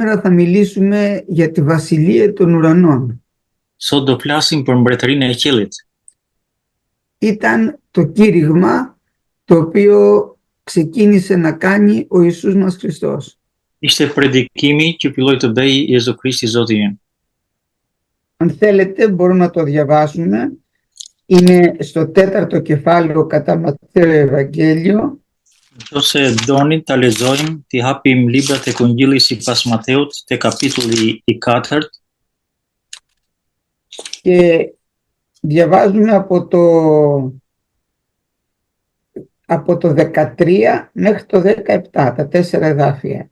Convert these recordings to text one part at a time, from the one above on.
Σήμερα θα μιλήσουμε για τη βασιλεία των ουρανών. Sot do flasim për mbretërinë e qiellit. Ήταν το κήρυγμα το οποίο ξεκίνησε να κάνει ο Ιησούς μας Χριστός. Ishte predikimi që filloi të bëj Jezu Krishti Zoti ynë. Αν θέλετε μπορούμε να το διαβάσουμε. Είναι στο 4ο κεφάλαιο κατά Ματθαίο Ευαγγέλιο. Nëse doni ta lexojmë, t'i hapim librat e Kungjillit sipas Mateut te kapitulli i 4 και διαβάζουμε από το 13 μέχρι το 17, τα 4 εδάφια.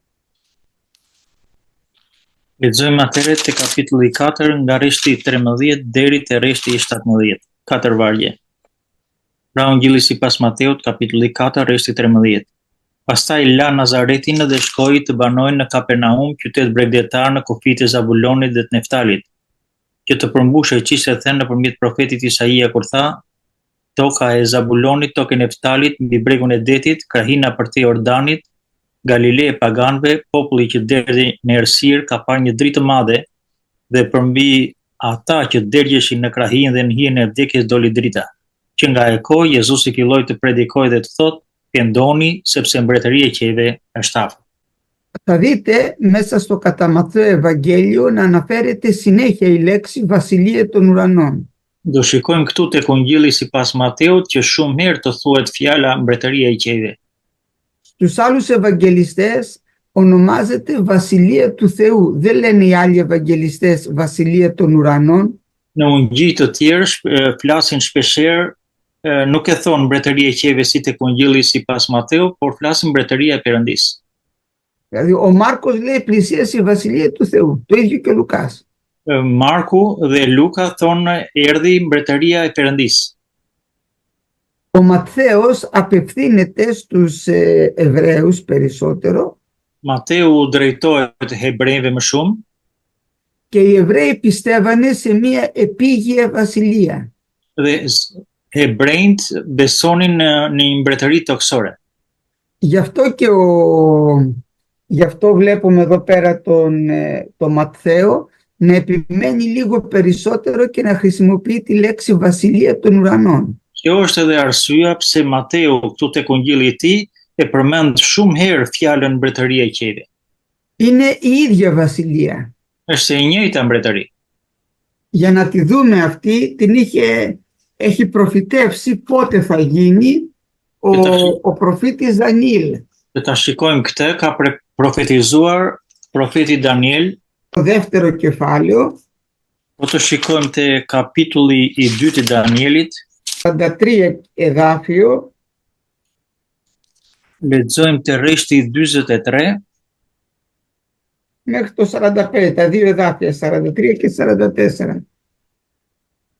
Lexojmë atëherë te kapitulli 4 nga rreshti 13 deri te rreshti 17, 4 vargje. Pra Ungjilli sipas Mateut, kapitulli 4, rreshti 13. Pastaj la Nazaretin dhe shkoi të banojë në Kapernaum, qytet bregdetar në kufit e Zabulonit dhe të Neftalit, që të përmbushej çish e thënë nëpërmjet profetit Isaia kur tha: toka e Zabulonit, tokë e Neftalit, mbi bregun e detit, krahina për te Jordanit, Galile e paganëve, populli që derdhi në errësirë ka parë një dritë të madhe, dhe përmbi ata që derdheshin në krahinë dhe në hijen e vdekjes doli drita. Që nga e kohë Jezusi filloi të predikojë dhe të thotë: "Pendoni, sepse mbretëria e qiejve është afër." Θα δείτε μέσα στο κατά Ματθαίο Ευαγγέλιο να αναφέρεται συνέχεια η λέξη βασιλεία των ουρανών. Do shikojmë këtu tek Ungjilli sipas Mateut që shumë herë të thuhet fjala mbretëria e qiejve. Στους άλλους Ευαγγελιστές ονομάζεται βασιλεία του Θεού. Δεν λένε οι άλλοι Ευαγγελιστές βασιλεία των ουρανών. Në ungjilli të tjerë flasin shpeshherë, nuk e thon mbretëria e qiejve si tek Ungjilli sipas Mateu, por flasin mbretëria e Perëndisë. Δηλαδή ο Μάρκος λέει πλησίασε η βασιλεία του Θεού. Το ίδιο και ο Λουκάς. Marku dhe Luka thonë erdhi mbretëria e Perëndisë. Ο Ματθαίος απευθύνεται στους Εβραίους περισσότερο. Mateu drejtohet hebrejve më shumë. Και οι Εβραίοι πιστεύανε σε μια επίγεια βασιλεία. Dhe hebrejt besonin në një mbretëri toksore. Γι' αυτό βλέπουμε εδώ πέρα τον Ματθαίο να επιμένει λίγο περισσότερο και να χρησιμοποιεί τη λέξη βασιλεία των ουρανών. Kjo është edhe arsyeja pse Mateu këtu tek Ungjilli i tij e përmend shumë herë fjalën mbretëria e qiejve. Είναι η ίδια βασιλεία. Është e njëjta mbretëri. Για να τη δούμε αυτή, έχει προφητεύσει πότε θα γίνει ο προφήτης Δανιήλ. Dhe ta shikojmë këtë, ka profetizuar profeti Daniel. Το δεύτερο κεφάλαιο. Po të shikojmë te kapitulli i 2 i Danielit. 43 εδάφιο. Lexojmë te rreshti 43 μέχρι το 45, τα δύο εδάφια, 43 και 44.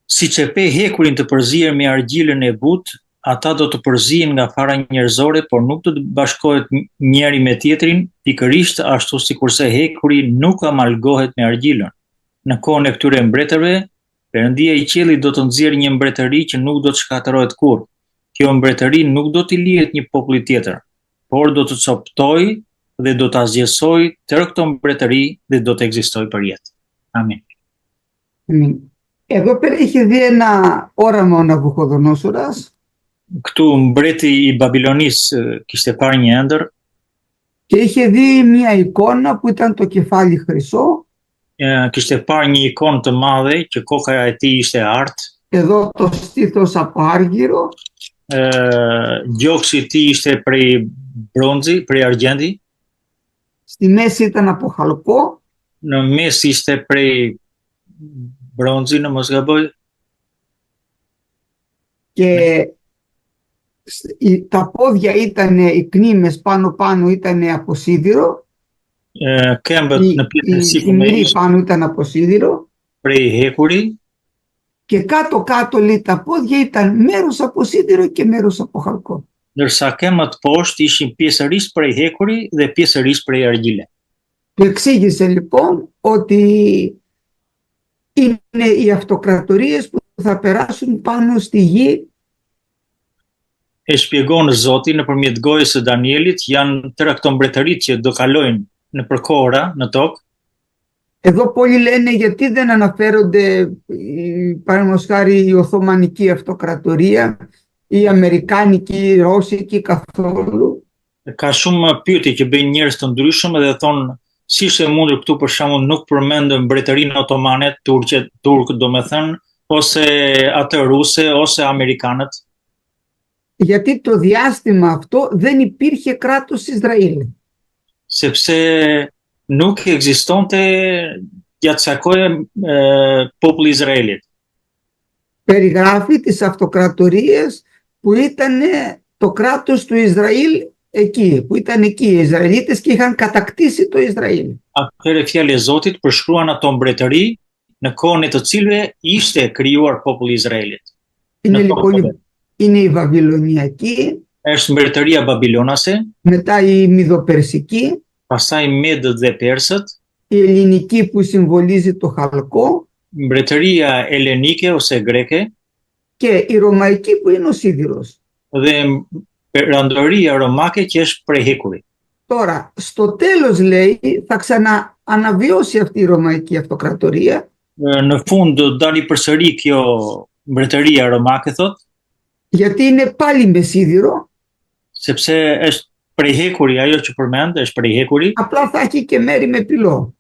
Siç e pe hekurin të përzier me argjilën e butë, ata do të përzihen nga fara njerëzore, por nuk do të bashkohet njëri me tjetrin, pikërisht ashtu sikurse hekuri nuk amalgohet me argjilën. Në kohën e këtyre mbretërve, Perëndia i qiellit do të nxjerrë një mbretëri që nuk do të shkatërrohet kurrë. Kjo mbretëri nuk do t'i lihet një populli tjetër, por do të coptojë dhe do ta zgjesojë tërë këto mbretëri dhe do të ekzistojë për jetë. Amin. Εδώ πέρα είχε δει ένα όραμα ο Ναβουχοδονόσορας. Këtu mbreti i Babilonisë kishte parë një ëndër. Και είχε δει μια εικόνα που ήταν το κεφάλι χρυσό. Kishte parë një ikonë të madhe që koka e tij ishte artë. Εδώ το στήθος από άργυρο. Gjoksi i tij ishte prej bronzi, prej argjendi. Στη μέση ήταν από χαλκό. Në mes ishte prej bronzi, në mos gaboj. Και τα πόδια ήταν, οι κνήμες πάνω ήταν από σίδηρο. Këmbët në pjesën e Η sipërme πάνω ήταν από σίδηρο. prej hekuri. Και κάτω λέει τα πόδια ήταν μέρος από σίδηρο και μέρος από χαλκό. Ndërsa këmbët poshtë ishin pjesërisht prej hekuri dhe pjesërisht prej argjile. Του εξήγησε λοιπόν ότι είναι οι αυτοκρατορίες που θα περάσουν πάνω στη γη. E shpjegon Zoti nëpërmjet gojës së Danielit, janë tëra këto mbretërit që do kalojnë në përkora, në tokë. Εδώ πολλοί λένε γιατί δεν αναφέρονται παραδείγματος χάρη η Οθωμανική Αυτοκρατορία, η Αμερικάνικη, η Ρώσικη καθόλου. Ka shumë pyetje që bëjnë njerëz të ndryshëm dhe thonë si është e mundur këtu për shembull nuk përmendën Mbretërinë Otomane, turk domethënë, ose atë ruse, ose amerikanët. Γιατί το διάστημα αυτό δεν υπήρχε κράτος Ισραήλ. Sepse nuk ekzistonte gjatë kësaj kohe populli i Izraelit. Περιγράφει τις αυτοκρατορίες που ήταν το κράτος του Ισραήλ εκεί, που ήταν εκεί οι Ισραηλίτες και είχαν κατακτήσει το Ισραήλ. Atëherë fjalë e Zotit përshkruan ato mbretëri në kohën e të cilëve ishte krijuar populli i Izraelit. Είναι η Βαβυλωνιακή, Është mbretëria babilonase, μετά η Μηδοπερσική, pastaj Medët dhe Persët, η Ελληνική που συμβολίζει το χαλκό mbretëria helenike ose greke και η Ρωμαϊκή που είναι ο σίδηρος. dhe perandoria romake që është prej hekuri. Τώρα, στο τέλος λέει θα ξανααναβιώσει αυτή η Ρωμαϊκή Αυτοκρατορία. Në fund do dali përsëri kjo mbretëria romake thot, γιατί είναι πάλι με σίδηρο. sepse është prej hekuri, ajo që përmend është prej hekuri. Απλά θα έχει και μέρη με πυλό.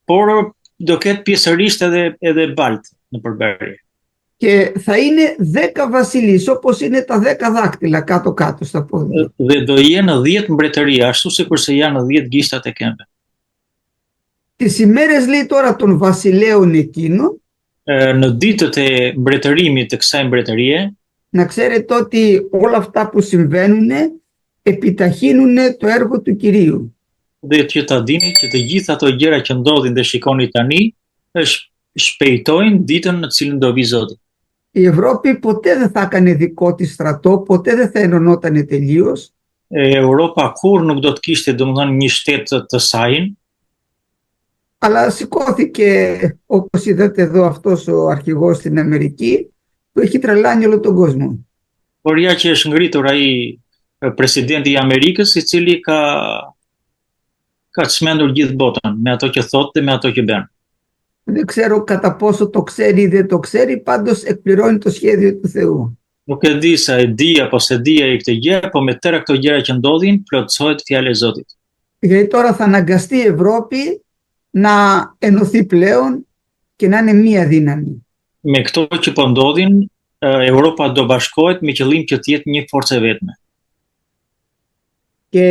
Por do ketë pjesërisht edhe balt në përbërje. Και θα είναι 10 βασιλείς, όπως είναι τα 10 δάκτυλα κάτω-κάτω στα πόδια. Dhe do jenë 10 mbretëri, ashtu sikurse janë 10 gishtat e këmbëve. Τις ημέρες λέει τώρα των βασιλέων εκείνων, Në ditët e mbretërimit të kësaj mbretërie, να ξέρετε ότι όλα αυτά που συμβαίνουν επιταχύνουν το έργο του Κυρίου. dhe që ta dini që të gjitha ato gjëra që ndodhin dhe shikoni tani, shpejtojnë ditën në cilën do vi Zoti. Η Ευρώπη ποτέ δεν θα έκανε δικό της στρατό, ποτέ δεν θα ενωνότανε τελείως. Europa kur nuk do të kishte domethënë një shtet të saj, αλλά σηκώθηκε, όπως είδατε εδώ, αυτός ο αρχηγός στην Αμερική που έχει τρελάνει όλο τον κόσμο. por ja që është ngritur ai presidenti i Amerikës, i cili ka çmendur gjithë botën me ato që thotë dhe me ato që bën. Δεν ξέρω κατά πόσο το ξέρει ή δεν το ξέρει, πάντως εκπληρώνει το σχέδιο του Θεού. Nuk e di sa e di apo se di ai këtë gjë, po me tëra këto gjëra që ndodhin, plotësohet fjala e Zotit. Γιατί τώρα θα αναγκαστεί η Ευρώπη να ενωθεί πλέον και να είναι μία δύναμη. Me këto që po ndodhin, Europa do bashkohet me qëllim që të jetë një forcë e vetme. Και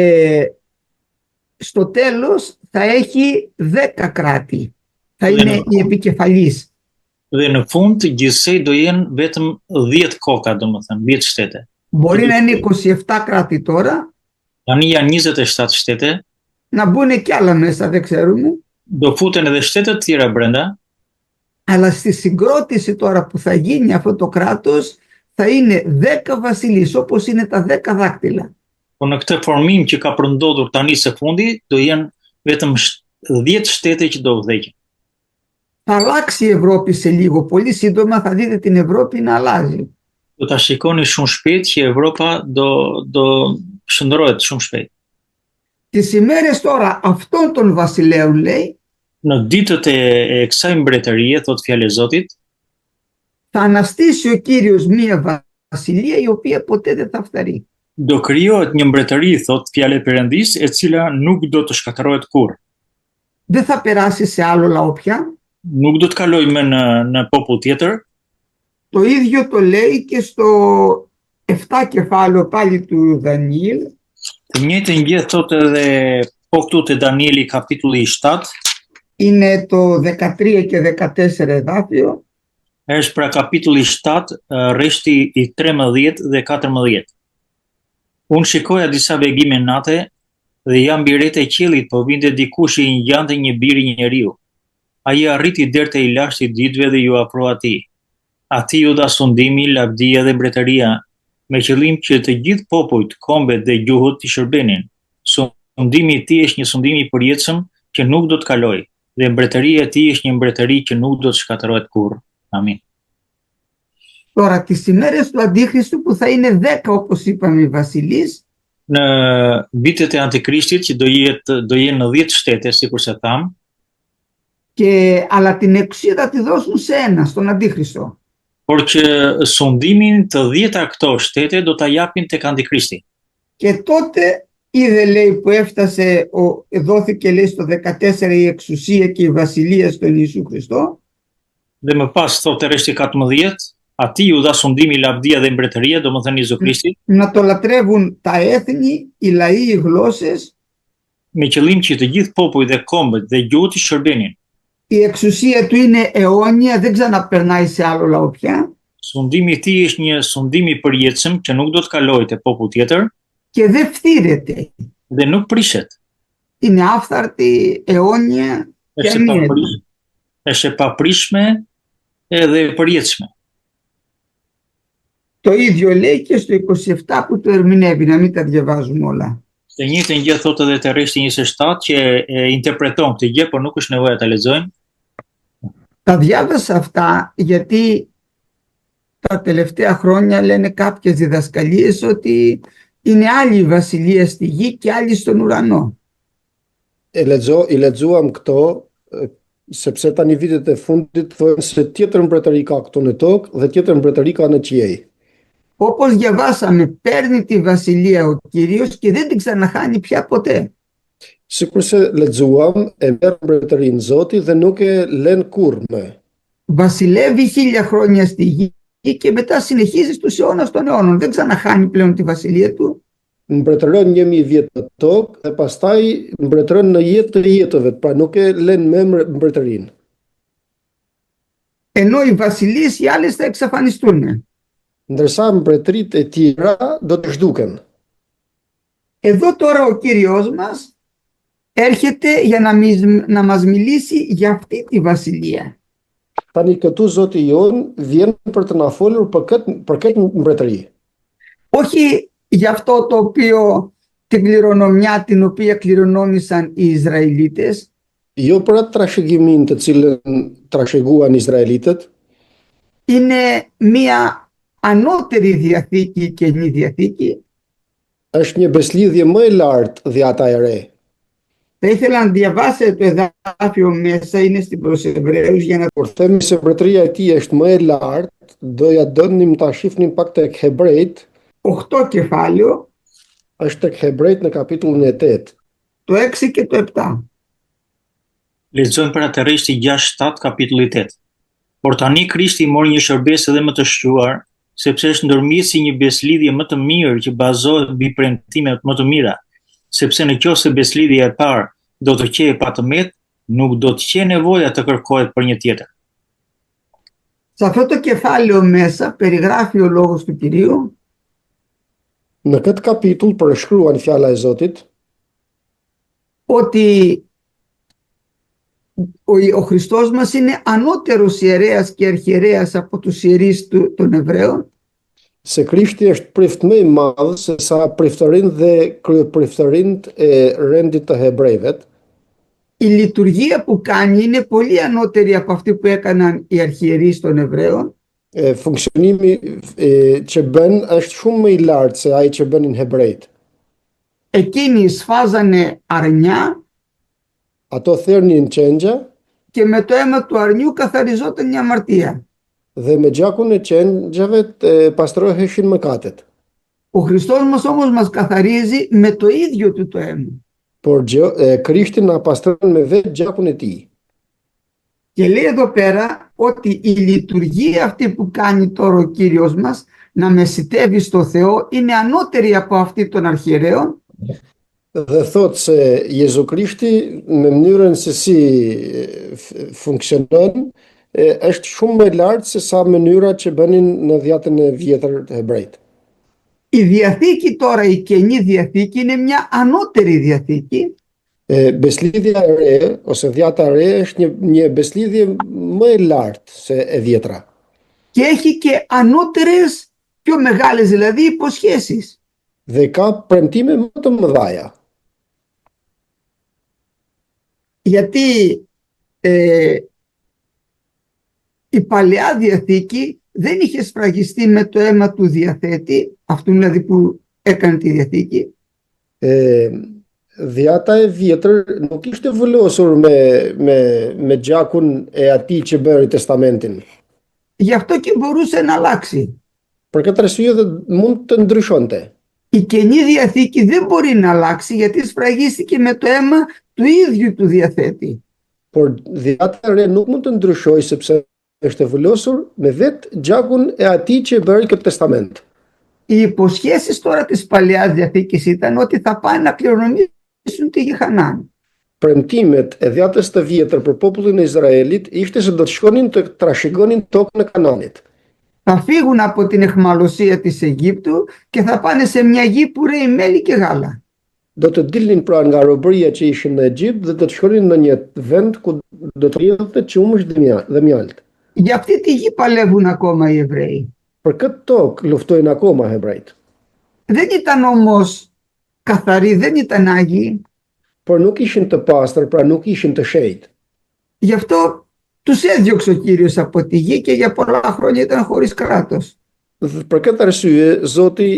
στο τέλος θα έχει 10 κράτη. Θα είναι οι επικεφαλής. Dhe në fund gjithsej do jenë vetëm 10 koka, domethënë 10 shtete. Μπορεί να είναι 27 κράτη τώρα. Tani janë 27 shtete. Να μπουν και άλλα μέσα, δεν ξέρουμε. Do futen edhe shtetet tjera brenda. Αλλά στη συγκρότηση τώρα που θα γίνει αυτό το κράτος θα είναι 10 βασιλείς, όπως είναι τα 10 δάκτυλα. Po në këtë formim që ka përndodhur tani së fundi, do jenë vetëm 10 shtete që do vdeqin. Θα αλλάξει η Ευρώπη σε λίγο, πολύ σύντομα θα δείτε την Ευρώπη να αλλάζει. Do ta shikoni shumë shpejt që Evropa do shndrohet shumë shpejt. Τις ημέρες τώρα αυτών των βασιλέων λέει, Në ditët e kësaj mbretërie, thot fjalë e Zotit, θα αναστήσει ο Κύριος μία βασιλεία η οποία ποτέ δεν θα φθαρεί. do krijohet një mbretëri, thot fjalë e Perëndisë, e cila nuk do të shkatërrohet kurrë. Δεν θα περάσει σε άλλο λαό πια. Nuk do të kalojë më në popull tjetër. Το ίδιο το λέει και στο 7 κεφάλαιο πάλι του Δανιήλ. Të njëjtën gjë thot edhe po këtu te Danieli kapitulli 7. Είναι το 13 και 14 εδάφιο. Është pra kapitulli 7, rreshti i 13 dhe 14. Unë shikoja disa begime nate dhe jam mbi rreth e qiellit, po vinte dikush i ngjante një bir i njeriu. Ai arriti deri te i lashti ditëve dhe ju afroi atij. Ati ju dha sundimi, lavdia dhe mbretëria, me qëllim që të gjithë popujt, kombet dhe gjuhët të shërbenin. Sundimi i tij është një sundim i përjetshëm që nuk do të kalojë, dhe mbretëria e tij është një mbretëri që nuk do të shkatërrohet kurrë. Amin. Τώρα τις ημέρες του Αντίχριστου που θα είναι 10 όπως είπαμε οι βασιλείς. Në vitet e Antikrishtit që do jenë në 10 shtete, sikur se tham, αλλά την εξουσία θα τη δώσουν σε ένα, στον Αντίχριστο. por që sundimin të 10 këto shtete do ta japin tek Antikrishti. Και τότε είδε, λέει, που έφτασε, δόθηκε, λέει, στο 14 η εξουσία και η βασιλεία στον Ιησού Χριστό. Dhe më pas thotë rreshti 14, atij u dha sundimi, lavdia dhe mbretëria, domethënë Jezu Krishti, Να το λατρεύουν τα έθνη, οι λαοί, οι γλώσσες. me qëllim që të gjithë popujt dhe kombët dhe gjuhët i shërbenin. Η εξουσία του είναι αιώνια, δεν ξαναπερνάει σε άλλο λαό πια. Sundimi i tij është një sundim i përjetshëm që nuk do të kalojë te popull tjetër Και δεν φτύρεται. dhe nuk prishet. Είναι άφθαρτη, αιώνια και αμύωτη. Është e paprishme edhe e përjetshme. Το ίδιο λέει και στο 27 που το ερμηνεύει, να μην τα διαβάζουμε όλα. Të njëjtën gjë thotë edhe te rreshti 27 që e interpreton këtë gjë, por nuk është nevojë ta lexojmë. Τα διάβασα αυτά γιατί τα τελευταία χρόνια λένε κάποιες διδασκαλίες ότι είναι άλλη η βασιλεία στη γη και άλλη στον ουρανό. I lexuam këto sepse tani vitet e fundit thonë se tjetër mbretëri ka këtu në tokë dhe tjetër mbretëri ka në qiej. Όπως διαβάσαμε, παίρνει τη βασιλεία ο Κύριος και δεν την ξαναχάνει πια ποτέ. Sikurse lexuam, e merr mbretërinë Zoti dhe nuk e lën kurrë më. Βασιλεύει 1000 χρόνια στη γη και μετά συνεχίζει στους αιώνας των αιώνων. Δεν ξαναχάνει πλέον τη βασιλεία του. Mbretëron 1000 vjet në tokë dhe pastaj mbretëron në jetë të jetëve, pra nuk e lën më mbretërinë. Ενώ οι βασιλείς οι άλλες θα εξαφανιστούν. Ndërsa mbretëritë e tjera do të zhduken. Εδώ τώρα ο Κύριος μας έρχεται για να μας μιλήσει για αυτή τη βασιλεία. Tani këtu Zoti jon vjen për të na folur për këtë mbretëri. Όχι για αυτό το οποίο την κληρονομιά την οποία κληρονόμησαν οι Ισραηλίτες. Jo për atë trashëgimin të cilën trashëguan Izraelitët. Είναι μία ανώτερη διαθήκη, Καινή Διαθήκη. Është një beslidhje më e lartë dhjata e re. Θα ήθελα να διαβάσετε το εδάφιο μέσα, είναι στην προς Εβραίους, για να... Kur themi se mbretëria e tij është më e lartë, doja dënim ta shihnim pak tek Hebrejt. 8 κεφάλαιο, Është tek Hebrejt në kapitullin e 8. το 6 και το 7. Lexojmë për atë rreshti 6-7 kapitulli 8. Por tani Krishti mori një shërbes edhe më të shquar, sepse është ndërmjetësi një beslidhje më të mirë që bazohet mbi premtimet më të mira, sepse nëse beslidhja e parë do të qejë pa tëmet, nuk do të qejë nevoja të kërkohet për një tjetër. Σε αυτό το κεφάλαιο μέσα περιγράφει ο λόγος του Κυρίου. Në këtë kapitull përshkruan fjala e Zotit ότι ο Χριστός μας είναι ανώτερος ιερέας και αρχιερέας από τους ιερείς των Εβραίων. Se Krishti është prift më i madh se sa priftërinë dhe kryepriftërinë e rendit të hebrejve. Η λειτουργία που κάνει είναι πολύ ανώτερη από αυτή που έκαναν οι αρχιερείς των Εβραίων. Funksionimi që bën është shumë më i lartë se ai që bënin hebrejt. Εκείνοι σφάζανε αρνιά. Ato thernin qengja Και με το αίμα του αρνιού καθαριζόταν η αμαρτία. Dhe me gjakun e qengjave pastroheshin mëkatet. Ο Χριστός μας όμως μας καθαρίζει με το ίδιο του το αίμα. Por Krishti na pastron me vetë gjakun e tij. Και λέει εδώ πέρα ότι η λειτουργία αυτή που κάνει τώρα ο Κύριος μας να μεσιτεύει στο Θεό είναι ανώτερη από αυτή των αρχιερέων. Dhe thot se Jezu Krishti me mënyrën se si funksionon është shumë më lartë se sa mënyra që bënin në dhjatën e vjetër të hebrejt. Η Διαθήκη τώρα, η Καινή Διαθήκη, είναι μια ανώτερη Διαθήκη. Beslidhja e re ose dhjata e re është një beslidhje më e lartë se e vjetra. Και έχει και ανώτερες, πιο μεγάλες δηλαδή, υποσχέσεις. Dhe ka premtime më të mëdhaja. Γιατί η Παλαιά Διαθήκη δεν είχε σφραγιστεί με το αίμα του διαθέτη, αυτού δηλαδή που έκανε τη Διαθήκη. Dhjata e vjetër nuk ishte vullosur me gjakun e atij që bëri testamentin. Γι' αυτό και μπορούσε να αλλάξει. Për këtë arsye dhe mund të ndryshonte. Η Καινή Διαθήκη δεν μπορεί να αλλάξει γιατί σφραγίστηκε με το αίμα του ίδιου του διαθέτη. Por dhjata e re nuk mund të ndryshojë sepse është e vullosur me vetë gjakun e atij që bëri këtë testament. Οι υποσχέσεις τώρα της Παλαιάς Διαθήκης ήταν ότι θα πάνε να κληρονομήσουν τη γη Χανaan. Premtimet e dhjatës të vjetër për popullin e Izraelit ishte se do të shkonin të trashëgonin tokën e Kananit. Θα φύγουν από την αιχμαλωσία της Αιγύπτου και θα πάνε σε μια γη που ρέει μέλι και γάλα. Do të dilnin pra nga robëria që ishin në Egjipt dhe do të shkonin në një vend ku do të rrjedhte qumësh dhe mjalt. Για αυτή τη γη παλεύουν ακόμα οι Εβραίοι. Për këtë tokë luftojnë akoma hebrejt. Δεν ήταν όμως καθαροί, δεν ήταν άγιοι. Por nuk ishin të pastër, pra nuk ishin të shenjtë. Γι' αυτό τους έδιωξε ο Κύριος από τη γη και για πολλά χρόνια ήταν χωρίς κράτος. Për këtë arsye, Zoti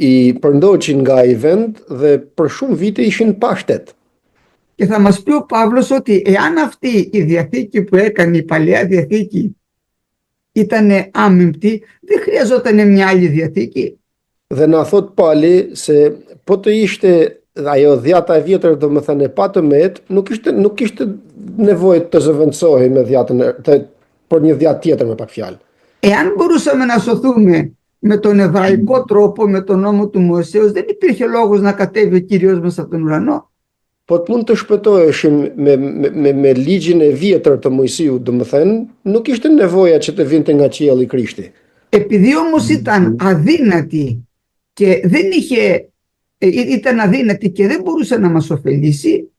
i përndoqin nga ai vend dhe për shumë vite ishin pa shtet. Και θα μας πει ο Παύλος ότι εάν αυτή η διαθήκη που έκανε η Παλαιά Διαθήκη ήταν άμυμπτη, δεν χρειαζόταν μια άλλη διαθήκη. Dhe na thot Pali se po të ishte ajo dhjata e vjetër, domethënë e pa të met, nuk kishte nevojë të zëvendësohej me dhjatën për një dhjatë tjetër me pak fjalë. Εάν μπορούσαμε να σωθούμε με τον εβραϊκό τρόπο, με τον νόμο του Μωυσέως, δεν υπήρχε λόγος να κατέβει ο Κύριος μας από τον ουρανό. Po të mund të shpëtoheshim me ligjin e vjetër të Mojsiut, domethënë, nuk ishte nevoja që të vinte nga qielli Krishti. Επειδή όμως ήταν αδύνατη και ήταν αδύνατη και δεν μπορούσε να μας ωφελήσει,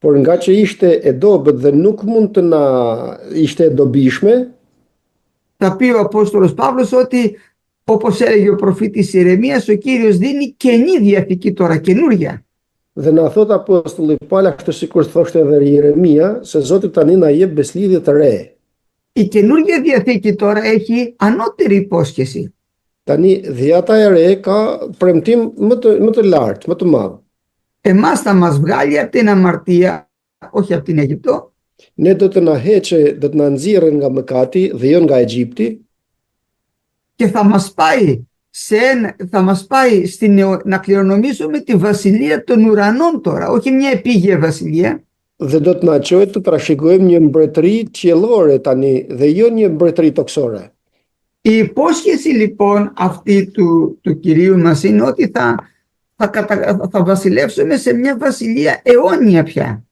Por nga që ishte e dobët dhe nuk mund të na ishte e dobishme, θα πει ο Απόστολος Παύλος ότι, όπως έλεγε ο προφήτης Ιερεμίας, ο Κύριος δίνει καινή διαθήκη τώρα, καινούρια. dhe na thot apostulli Paul, ashtu sikur thoshte edhe Jeremia, se Zoti tani na jep beslidhje të re. Η καινούργια διαθήκη τώρα έχει ανώτερη υπόσχεση. Tani dhjata e re ka premtim më të lartë, më të madh. Εμάς θα μας βγάλει από την αμαρτία, όχι από την Αίγυπτο, Ne do të na heqë, do të na nxjerrën nga mëkati dhe jo nga Egjipti, και θα μας πάει να κληρονομήσουμε τη βασιλεία των ουρανών τώρα, όχι μια επίγεια βασιλεία. dhe do të na çojë të trashëgojmë një mbretëri qiellore tani dhe jo një mbretëri toksore. Η υπόσχεση λοιπόν αυτή του Κυρίου μας είναι ότι θα βασιλεύσουμε σε μια βασιλεία αιώνια πια.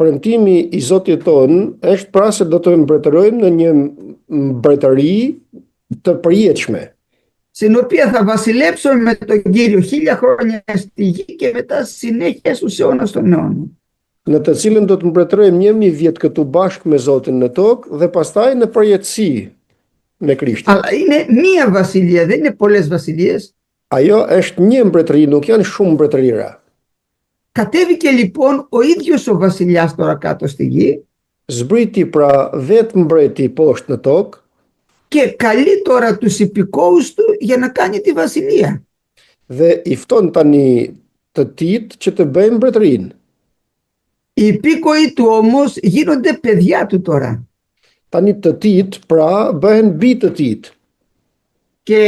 Premtimi i Zotit ton është pra se do të mbretërojmë në një mbretëri të përjetshme, Στην οποία θα βασιλέψουμε με τον Κύριο 1000 χρόνια στη γη και μετά συνέχεια στους αιώνας των αιώνων. në të cilën do të mbretërojmë 1000 vjet këtu bashkë me Zotin në tokë dhe pastaj në përjetësi me Krishtin. Αλλά είναι μία βασιλεία, δεν είναι πολλές βασιλείες. Ajo është një mbretëri, nuk janë shumë mbretërira. Κατέβηκε λοιπόν ο ίδιος ο βασιλιάς τώρα κάτω στη γη Zbriti pra vetë mbreti poshtë në tokë και καλεί τώρα τους υπηκόους του για να κάνει τη βασιλεία. dhe i fton tani të tit që të bëjnë mbretërinë. Οι υπήκοοι του όμως γίνονται παιδιά του τώρα. Tani të tit pra bëhen bi të tit. Και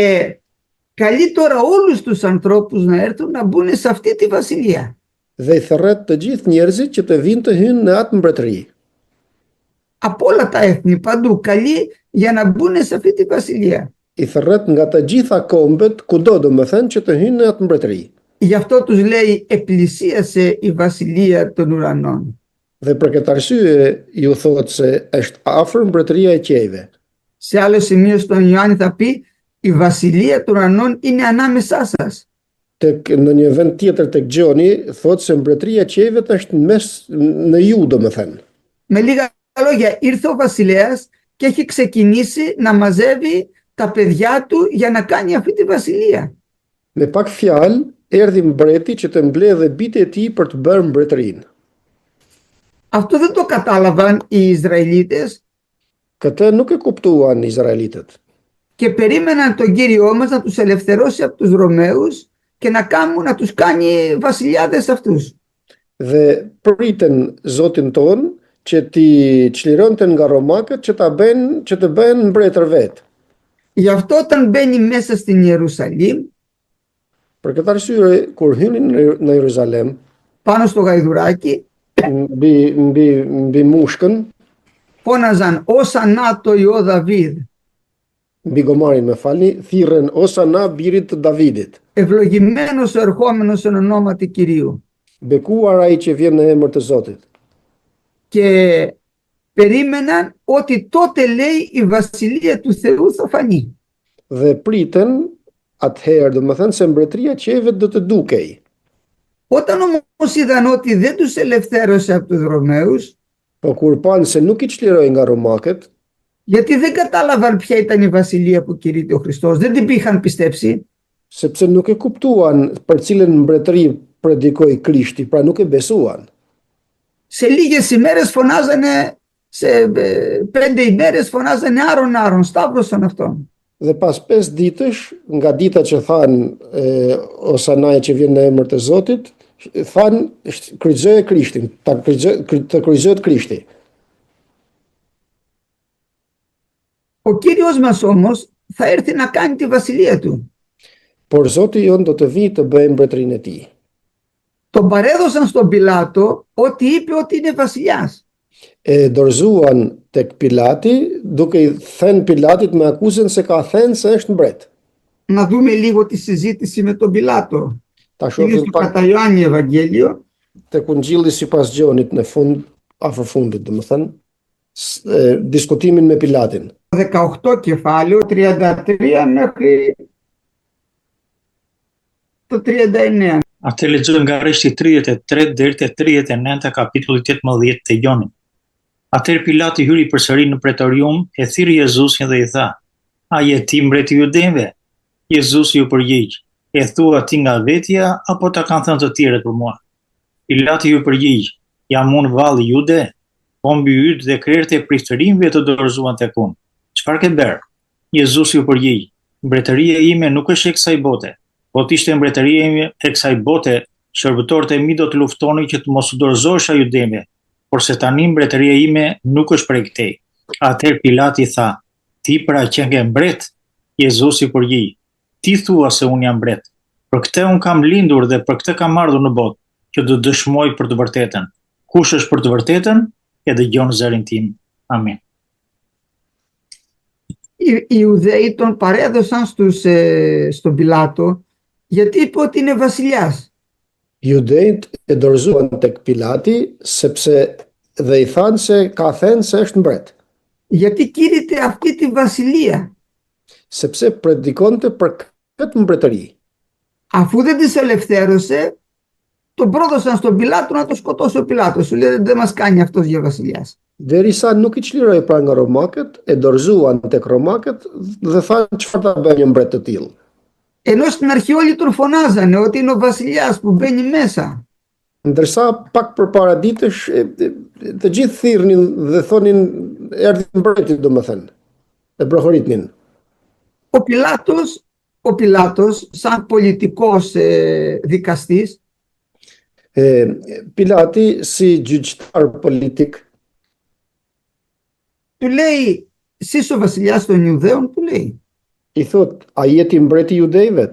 καλεί τώρα όλους τους ανθρώπους να έρθουν να μπουν σε αυτή τη βασιλεία. Dhe i thërret të gjithë njerëzit që të vinë të hynë në atë mbretëri. Από όλα τα έθνη παντού καλεί για να μπουν σε αυτή τη βασιλεία. I thërret nga të gjitha kombet, kudo domethënë që të hynë në atë mbretëri. Γι' αυτό τους λέει επλησίασε η βασιλεία των ουρανών. Dhe për këtë arsye ju thotë se është afër mbretëria e qiejve. Σε άλλο σημείο στον Ιωάννη θα πει η βασιλεία των ουρανών είναι ανάμεσά σας. Në një vend tjetër tek Gjoni thotë se mbretëria e qiejve është në ju domethënë. Με λίγα λόγια, ήρθε ο βασιλέας και έχει ξεκινήσει να μαζεύει τα παιδιά του για να κάνει αυτή τη βασιλεία. Me pak fjalë, erdhi mbreti që të mbledhë bitë e tij për të bërë mbretërinë. Αυτό δεν το κατάλαβαν οι Ισραηλίτες Këtë nuk e kuptuan izraelitët. και περίμεναν τον Κύριό μας να τους ελευθερώσει από τους Ρωμαίους και να κάνουν, να τους κάνει βασιλιάδες αυτούς. Dhe priten Zotin ton që ti çlironte nga romakët që të bëhen mbretër vetë. Γι' αυτό όταν μπαίνει μέσα στην Ιερουσαλήμ, Për këtë arsye, kur hynin në Jeruzalem, πάνω στο γαϊδουράκι, mbi mushkën, φώναζαν «Όσαννα το Υιό Δαβίδ», mbi gomarin me falni, thirrën Osana birit të Davidit. «Ευλογημένος ο ερχόμενος εν ονόματι Κυρίου». Bekuar ai që vjen në emër të Zotit. Και περίμεναν ότι τότε, λέει, η βασιλεία του Θεού θα φανεί. Dhe pritën atëherë, domethënë se mbretëria e qiejve do të dukej. Όταν όμως είδαν ότι δεν τους ελευθέρωσε από τους Ρωμαίους, Po kur panë se nuk i çliroi nga romakët, γιατί δεν κατάλαβαν ποια ήταν η βασιλεία που κηρύττει ο Χριστός, δεν την είχαν πιστέψει, sepse nuk e kuptuan për cilën mbretëri predikoi Krishti, pra nuk e besuan. σε λίγες ημέρες φωνάζανε, σε 5 ημέρες φωνάζανε άρον, σταύρωσαν αυτόν. Dhe pas 5 ditësh, nga dita që thanë Osanaj që vjen në emër të Zotit, thanë kryqëzohet Krishtin, të kryqëzohet Krishti. Ο Κύριος μας όμως θα έρθει να κάνει τη βασιλεία του. Por Zoti jon do të vijë të bëjë mbretërinë e tij. Τον παρέδωσαν στον Πιλάτο ότι είπε ότι είναι βασιλιάς. E dorëzuan tek Pilati, duke i thënë Pilatit me akuzën se ka thënë se është mbret. Να δούμε λίγο τη συζήτηση με τον Πιλάτο. Ta Είναι shohim στο pak κατά Ιωάννη Ευαγγέλιο, tek Ungjilli sipas Gjonit në fund, afër fundit, domethënë, diskutimin me Pilatin. 18 κεφάλαιο, 33 μέχρι το 39. Atë lexojmë nga rreshti 33 deri te 39 kapitulli 18 të Jonit. Atëherë Pilati hyri përsëri në pretorium, e thirrë Jezusin dhe i tha: "A je ti mbreti i Judeve?" Jezusi ju përgjigj: "E thua ti nga vetja apo ta kanë thënë të tjerët për mua?" Pilati ju përgjigj: "Jam unë valli jude? Po mbi yt dhe krerët e prishtërinjve të dorëzuan tek unë. Çfarë ke bërë?" Jezusi ju përgjigj: "Mbretëria ime nuk është e kësaj bote. Po t'ishte mbretëria ime e kësaj bote, shërbëtorët e mi do të luftonin që të mos u dorëzohesha judeve, por se tani mbretëria ime nuk është prej këtej." Atëherë Pilati tha: "Ti pra që nge mbret?" Jezusi përgjigj: "Ti thua se unë jam mbret. Për këtë unë kam lindur dhe për këtë kam ardhur në botë, që të dëshmoj për të vërtetën. Kush është për të vërtetën, e dëgjon zërin tim." Amin. Οι Ιουδαίοι τον παρέδωσαν στον Πιλάτο γιατί είπε ότι είναι βασιλιάς. Judejt e dorëzuan tek Pilati sepse dhe i thanë se ka thënë se është mbret, Γιατί κήρυτε αυτή τη βασιλεία. sepse predikonte për këtë mbretëri. Αφού δεν τις ελευθέρωσε, τον πρόδωσαν στον Πιλάτο να το σκοτώσει ο Πιλάτος. Σου λέει δεν μας κάνει αυτός για βασιλιάς. Derisa nuk i çliroi pra nga romakët, e dorëzuan tek romakët dhe thanë çfarë ta bëjë një mbret të tillë. Ενώ στην αρχή όλοι τον φωνάζανε ότι είναι ο βασιλιάς που μπαίνει μέσα. Ndërsa pak përpara ditësh të gjithë thirrnin dhe thonin erdhi mbreti, domethënë, e brohoritnin. Ο Πιλάτος σαν πολιτικός δικαστής Pilati si gjyqtar politik του λέει «Σεις ο βασιλιάς των Ιουδαίων», του λέει. i thot: "A jeti mbreti i judejve?"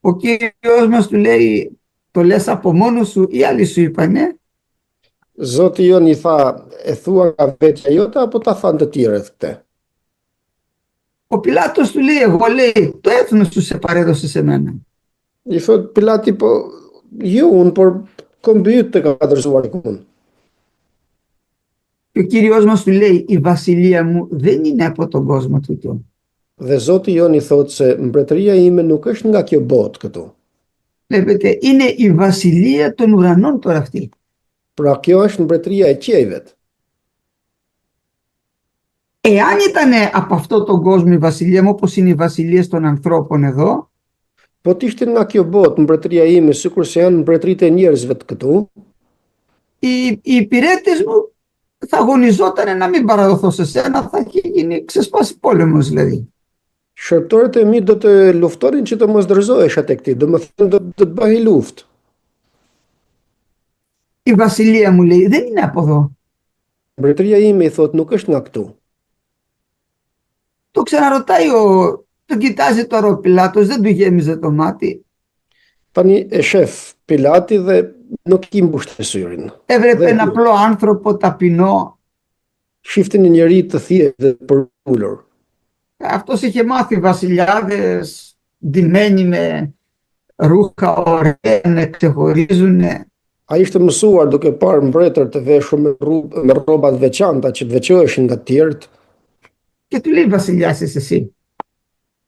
Ο Κύριος μας του λέει «Το λες από μόνος σου ή άλλοι σου είπανε?» Zoti jon i tha: "E thua nga vetja jote apo ta thanë të tjerët këtë?" Ο Πιλάτος του λέει «Εγώ», λέει, «το έθνος σου σε παρέδωσε σε μένα». I thot Pilati: "Po jo unë, por kombëyt të ka dorëzuar unë." Και ο Κύριος μας του λέει «Η βασιλεία μου δεν είναι από τον κόσμο τούτο». Dhe Zoti jon i thot se mbretëria ime nuk është nga kjo botë këtu. Βλέπετε, είναι η βασιλεία των ουρανών τώρα αυτή. Pra kjo është mbretëria e qiejvet. Εάν ήταν από αυτό τον κόσμο η βασιλεία μου, όπως είναι οι βασιλείες των ανθρώπων εδώ, Po t'ishte nga kjo botë mbretëria ime, sikur se janë mbretëritë e njerëzve të këtu, οι υπηρέτες μου θα αγωνιζόταν να μην παραδοθώ σε σένα, θα είχε γίνει ξεσπάσει πόλεμος δηλαδή. Shërptorët e mi do të luftonin që të mos dërzohesha tek ti, do më thënë do të bëhej luftë. Η βασιλεία μου, λέει, δεν είναι από εδώ. Mbretëria ime i thot nuk është nga këtu. Το ξαναρωτάει τον κοιτάζει τώρα ο Πιλάτος, δεν του γέμιζε το μάτι. Tani e shef Pilati dhe nuk i mbushte syrin. Έβλεπε ένα απλό άνθρωπο ταπεινό. Shifte një njeri të thjeshtë dhe përulur. Αυτός είχε μάθει βασιλιάδες ντυμένοι με ρούχα ωραία να ξεχωρίζουν. Ai ishte mësuar duke parë mbretër të veshur me rroba të veçanta që të veçoheshin nga të tjerët. Και του λέει βασιλιάς είσαι εσύ.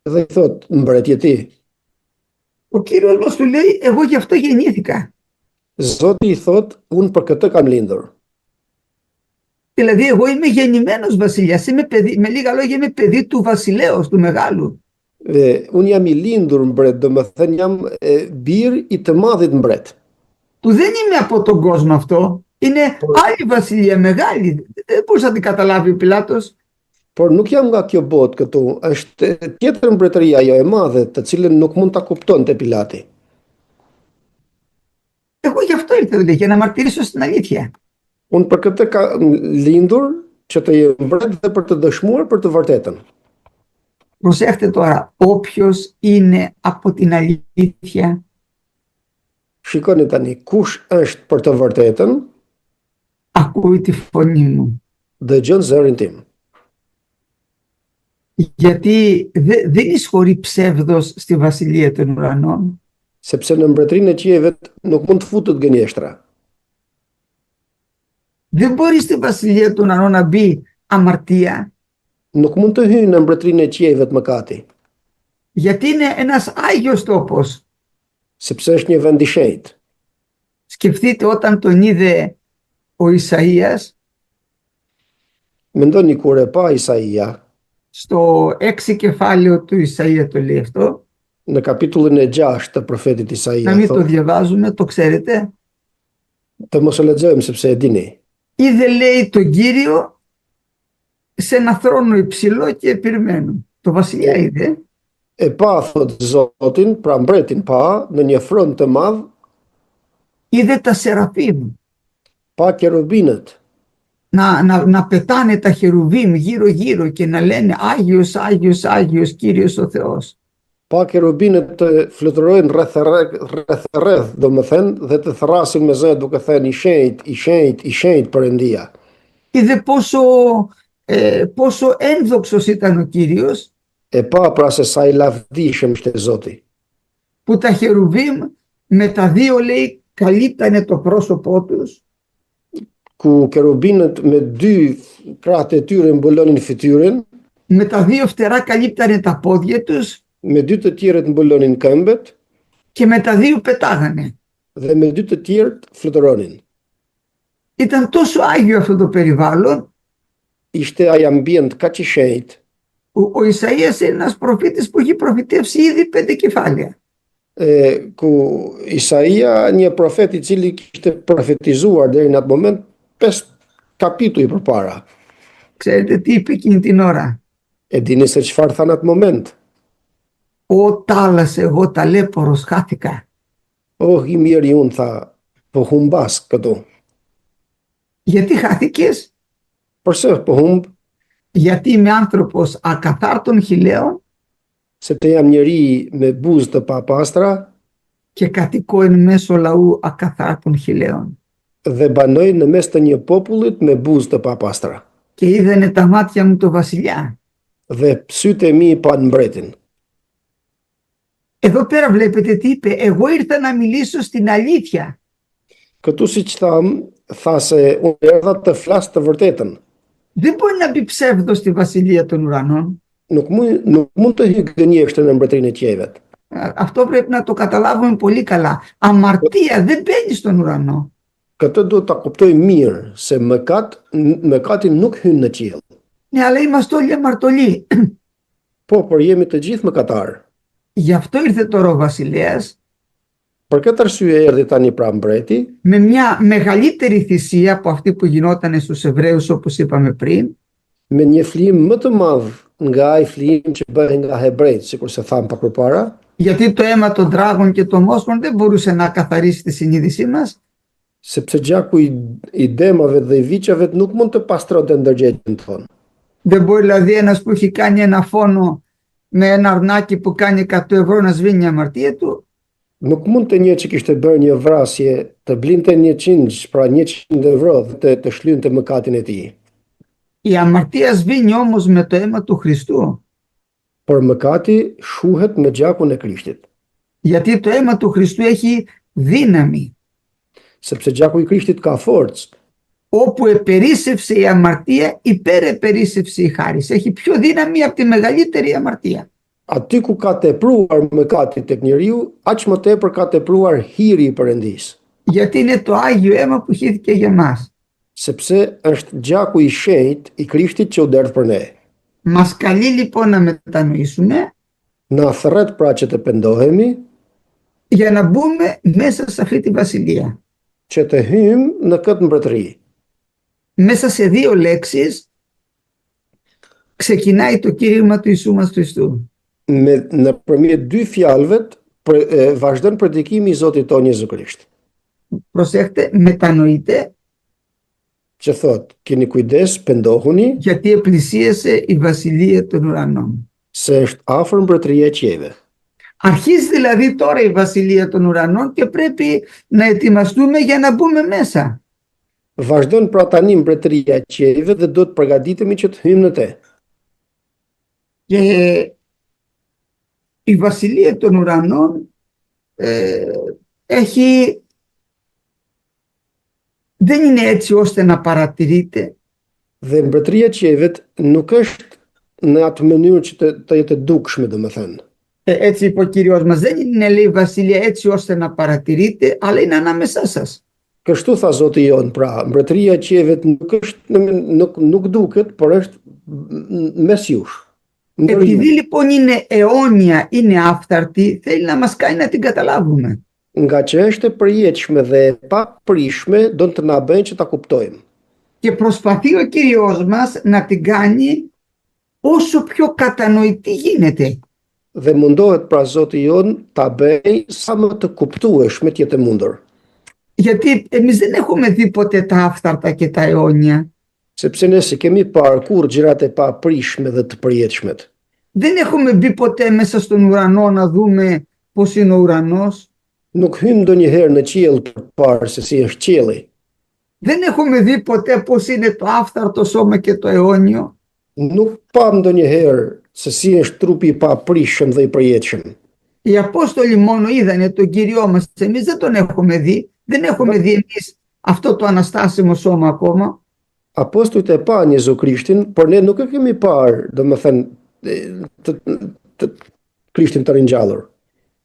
Dhe i thot mbretje ti. Ο Κύριος μας του λέει εγώ γι' αυτό γεννήθηκα. Zoti i thot unë për këtë kam lindur. Δηλαδή εγώ είμαι γεννημένος βασιλιάς, είμαι παιδί, με λίγα λόγια είμαι παιδί του βασιλέως, του μεγάλου. Unë jam i lindur mbret, do më thënë jam bir i të madhit mbret. Του δεν είμαι από τον κόσμο αυτό, είναι άλλη βασιλεία μεγάλη. Δεν μπορούσε να την καταλάβει ο Πιλάτος. Por nuk jam nga kjo botë këtu, është tjetër mbretëria ajo e madhe, të cilën nuk mund ta kuptonte Pilati. Εγώ γι' αυτό ήρθα, λέει, για να μαρτυρήσω στην αλήθεια. Unë për këtë ka lindur që të jem mbret dhe për të dëshmuar për të vërtetën. Προσέχτε τώρα, όποιος είναι από την αλήθεια, Shikoni tani, kush është për të vërtetën, ακούει τη φωνή μου. dëgjon zërin tim. Γιατί δεν εισχωρεί ψεύδος στη βασιλεία των ουρανών. Sepse në mbretërinë e qiejve nuk mund të futet gënjeshtra. Δεν μπορεί στη βασιλεία των ουρανών να μπει αμαρτία. Nuk mund të hyjë në mbretërinë e qiejve të mëkati, Γιατί είναι ένας άγιος τόπος. sepse është një vend i shenjtë. Σκεφτείτε όταν τον είδε ο Ισαΐας Mendoni kur e pa Isaia, στο 6 κεφάλαιο του Ισαΐα το λέει αυτό. në kapitullin e 6 të profetit Να Isaia, μην το διαβάζουμε, το ξέρετε. të mos e lexojmë sepse e dini. Είδε, λέει, τον Κύριο σε ένα θρόνο υψηλό και επιρμένο. Το βασιλιά είδε. E pa, thot Zotin, pra mbretin pa, në një fron të madh, Είδε τα σεραφείμ pa kerubinët, να πετάνε τα χερουβίμ γύρω-γύρω και να λένε Άγιος, Άγιος, Άγιος Κύριος ο Θεός. pa kerubinët të fluturojnë rreth, domethënë, dhe të thrasin me zë duke thënë i shenjt, i shenjt, i shenjt Perëndia. Είδε πόσο ένδοξος ήταν ο Κύριος, E pa pra se sa i lavdishëm ishte Zoti, που τα χερουβίμ με τα δύο, λέει, καλύπτανε το πρόσωπό τους ku kerubinët me dy krahët e tyre mbulonin fytyrën, με τα δύο φτερά καλύπτανε τα πόδια τους me dy të tjerët mbulonin këmbët και με τα δύο πετάγανε. dhe me dy të tjerët fluturonin. Ήταν τόσο άγιο αυτό το περιβάλλον. Ishte ai ambient kaq i shenjtë, Ο Ισαΐας είναι ένας προφήτης που έχει προφητεύσει ήδη 5 κεφάλαια. ku Isaia, një profet i cili kishte profetizuar deri në atë moment 5 kapituj përpara. Ξέρετε τι είπε εκείνη την ώρα? E dini se çfarë tha në atë moment? Ω τάλας, εγώ ταλέπορος χάθηκα. Oh, i mirë unë, tha, po humbas këtu. Γιατί χάθηκες? Përse po humb? Γιατί είμαι άνθρωπος ακαθάρτων χιλέων Sepse jam njeri me buzë të papastra και κατοικώ εν μέσω λαού ακαθάρτων χιλέων. dhe banoj në mes të një popullit me buzë të papastra. Και είδανε τα μάτια μου το βασιλιά. Dhe sytë e mi pan mbretin. Εδώ πέρα βλέπετε τι είπε. Εγώ ήρθα να μιλήσω στην αλήθεια. Këtu siç tha se unë erdha të flas të vërtetën. Δεν μπορεί να μπει ψεύδος στη βασιλεία των ουρανών. Nuk mund të hyjë gënjeshtër në mbretërinë e qiejve. Αυτό πρέπει να το καταλάβουμε πολύ καλά. Αμαρτία δεν μπαίνει στον ουρανό. Këtë duhet ta kuptojmë mirë se mëkati nuk hyn në qiell. Ναι, αλλά είμαστε όλοι αμαρτωλοί. Po, por jemi të gjithë mëkatarë. Γι' αυτό ήρθε τώρα ο βασιλέας Për këtë arsye erdhi tani pra mbreti με μια μεγαλύτερη θυσία από αυτή που γινόταν στους Εβραίους, όπως είπαμε πριν, me një flim më të madh nga ai flijim që bëhen nga hebrejt, sikur se thamë pak përpara, Γιατί το αίμα των δράγων και των μόσχων δεν μπορούσε να καθαρίσει τη συνείδησή μας. sepse gjaku i demave dhe i viçave nuk mund të pastronte ndërgjetjen tonë. Δεν μπορεί δηλαδή ένας που έχει κάνει ένα φόνο με ένα αρνάκι που κάνει 100 ευρώ να σβήνει η αμαρτία του. Nuk mund të një që kishte bërë një vrasje të blinte 100, pra 100 euro të shlynte mëkatin e tij. Η αμαρτία σβήνει όμως με το αίμα του Χριστού. Por mëkati shuhet me gjakun e Krishtit, Γιατί το αίμα του Χριστού έχει δύναμη. sepse gjaku i Krishtit ka forcë. Όπου επερίσσευσε η αμαρτία, υπερεπερίσσευσε η χάρις. Έχει πιο δύναμη από τη μεγαλύτερη αμαρτία. Aty ku ka tepruar mëkati tek njeriu, aq më tepër ka tepruar hiri i Perëndis, Γιατί είναι το Άγιο αίμα που χύθηκε για μας. sepse është gjaku i shenjtë i Krishtit që u derdh për ne. Μας καλεί λοιπόν να μετανοήσουμε Na thret pra që të pendohemi, για να μπούμε μέσα σε αυτή τη βασιλεία. që të hymë në këtë mbretëri. Μέσα σε δύο λέξεις ξεκινάει το κήρυγμα του Ιησού μας Χριστού. Nëpërmjet dy fjalëve vazhdon predikimi i Zotit tonë Jezu Krisht, Προσέχτε, μετανοείτε, që thot, keni kujdes, pendohuni, γιατί επλησίασε η βασιλεία των ουρανών. se është afër mbretëria e qiejve. Αρχίζει δηλαδή τώρα η βασιλεία των ουρανών και πρέπει να ετοιμαστούμε για να μπούμε μέσα. Vazhdon pra tani mbretëria e qiejve dhe do të përgatitemi që të hymë në te. Και η βασιλεία των ουρανών δεν είναι έτσι ώστε να παρατηρείτε. Dhe mbretëria e qiejvet nuk është në atë mënyrë që të jetë dukshme, domethënë. Έτσι είπε ο Κύριος μας, δεν είναι λέει βασιλεία έτσι ώστε να παρατηρείτε, αλλά είναι ανάμεσά σας. Kështu tha Zoti jon, pra, mbretëria e qiejvet nuk duket, por është mes jush. Επειδή λοιπόν είναι αιώνια, είναι άφθαρτη, θέλει να μας κάνει να την καταλάβουμε. Nga që është e përjetshme dhe e paprishme, do të na bëjnë që ta kuptojmë. Και προσπαθεί ο Κύριος μας να την κάνει όσο πιο κατανοητή γίνεται. Dhe mundohet pra Zoti jon ta bëj sa më të kuptueshme të jetë mundur. Γιατί εμείς δεν έχουμε δει ποτέ τα άφθαρτα και τα αιώνια. Sepse ne si kemi parë kur gjërat e paprishme dhe të përjetshmet. Δεν έχουμε μπει ποτέ μέσα στον ουρανό να δούμε πώς είναι ο ουρανός. Nuk hym ndonjëherë në qiell për të parë se si është qielli. Δεν έχουμε δει ποτέ πώς είναι το άφθαρτο σώμα και το αιώνιο. Nuk pam ndonjëherë se si është trupi i paprishëm dhe i përjetshëm. Οι Απόστολοι μόνο είδανε τον Κύριό μας. Εμείς δεν τον έχουμε δει. Δεν έχουμε δει εμείς αυτό το αναστάσιμο σώμα ακόμα. Apostujt e pa Jezu Krishtin, por ne nuk e kemi parë, domethënë, të Krishtin të ringjallur.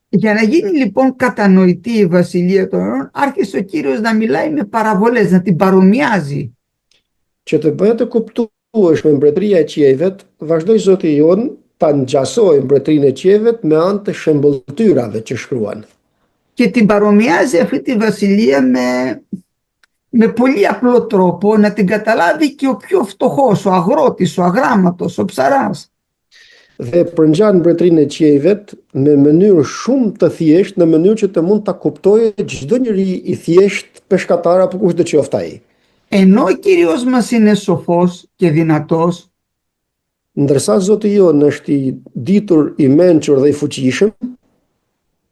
Για να γίνει λοιπόν κατανοητή η βασιλεία των αιώνων, άρχισε ο Κύριος να μιλάει με παραβολές, να την παρομοιάζει. Që të bëhet të kuptueshme mbretëria e qiejvet, vazhdoi Zoti jon ta ngjasojë mbretërinë e qiejvet me anë të shembulltyrave që shkruan. Και την παρομοιάζει αυτή τη βασιλεία με πολύ απλό τρόπο, να την καταλάβει και ο πιο φτωχός, ο αγρότης, ο αγράμματος, ο ψαράς. Dhe përngjan mbretërinë e qiejvet me mënyrë shumë të thjeshtë, në mënyrë që të mund ta kuptojë çdo njeri i thjesht, peshkatar apo kushdo qoftë ai. Ενώ ο Κύριος μας είναι σοφός και δυνατός, Ndërsa Zoti jon është i ditur, i mençur dhe i fuqishëm,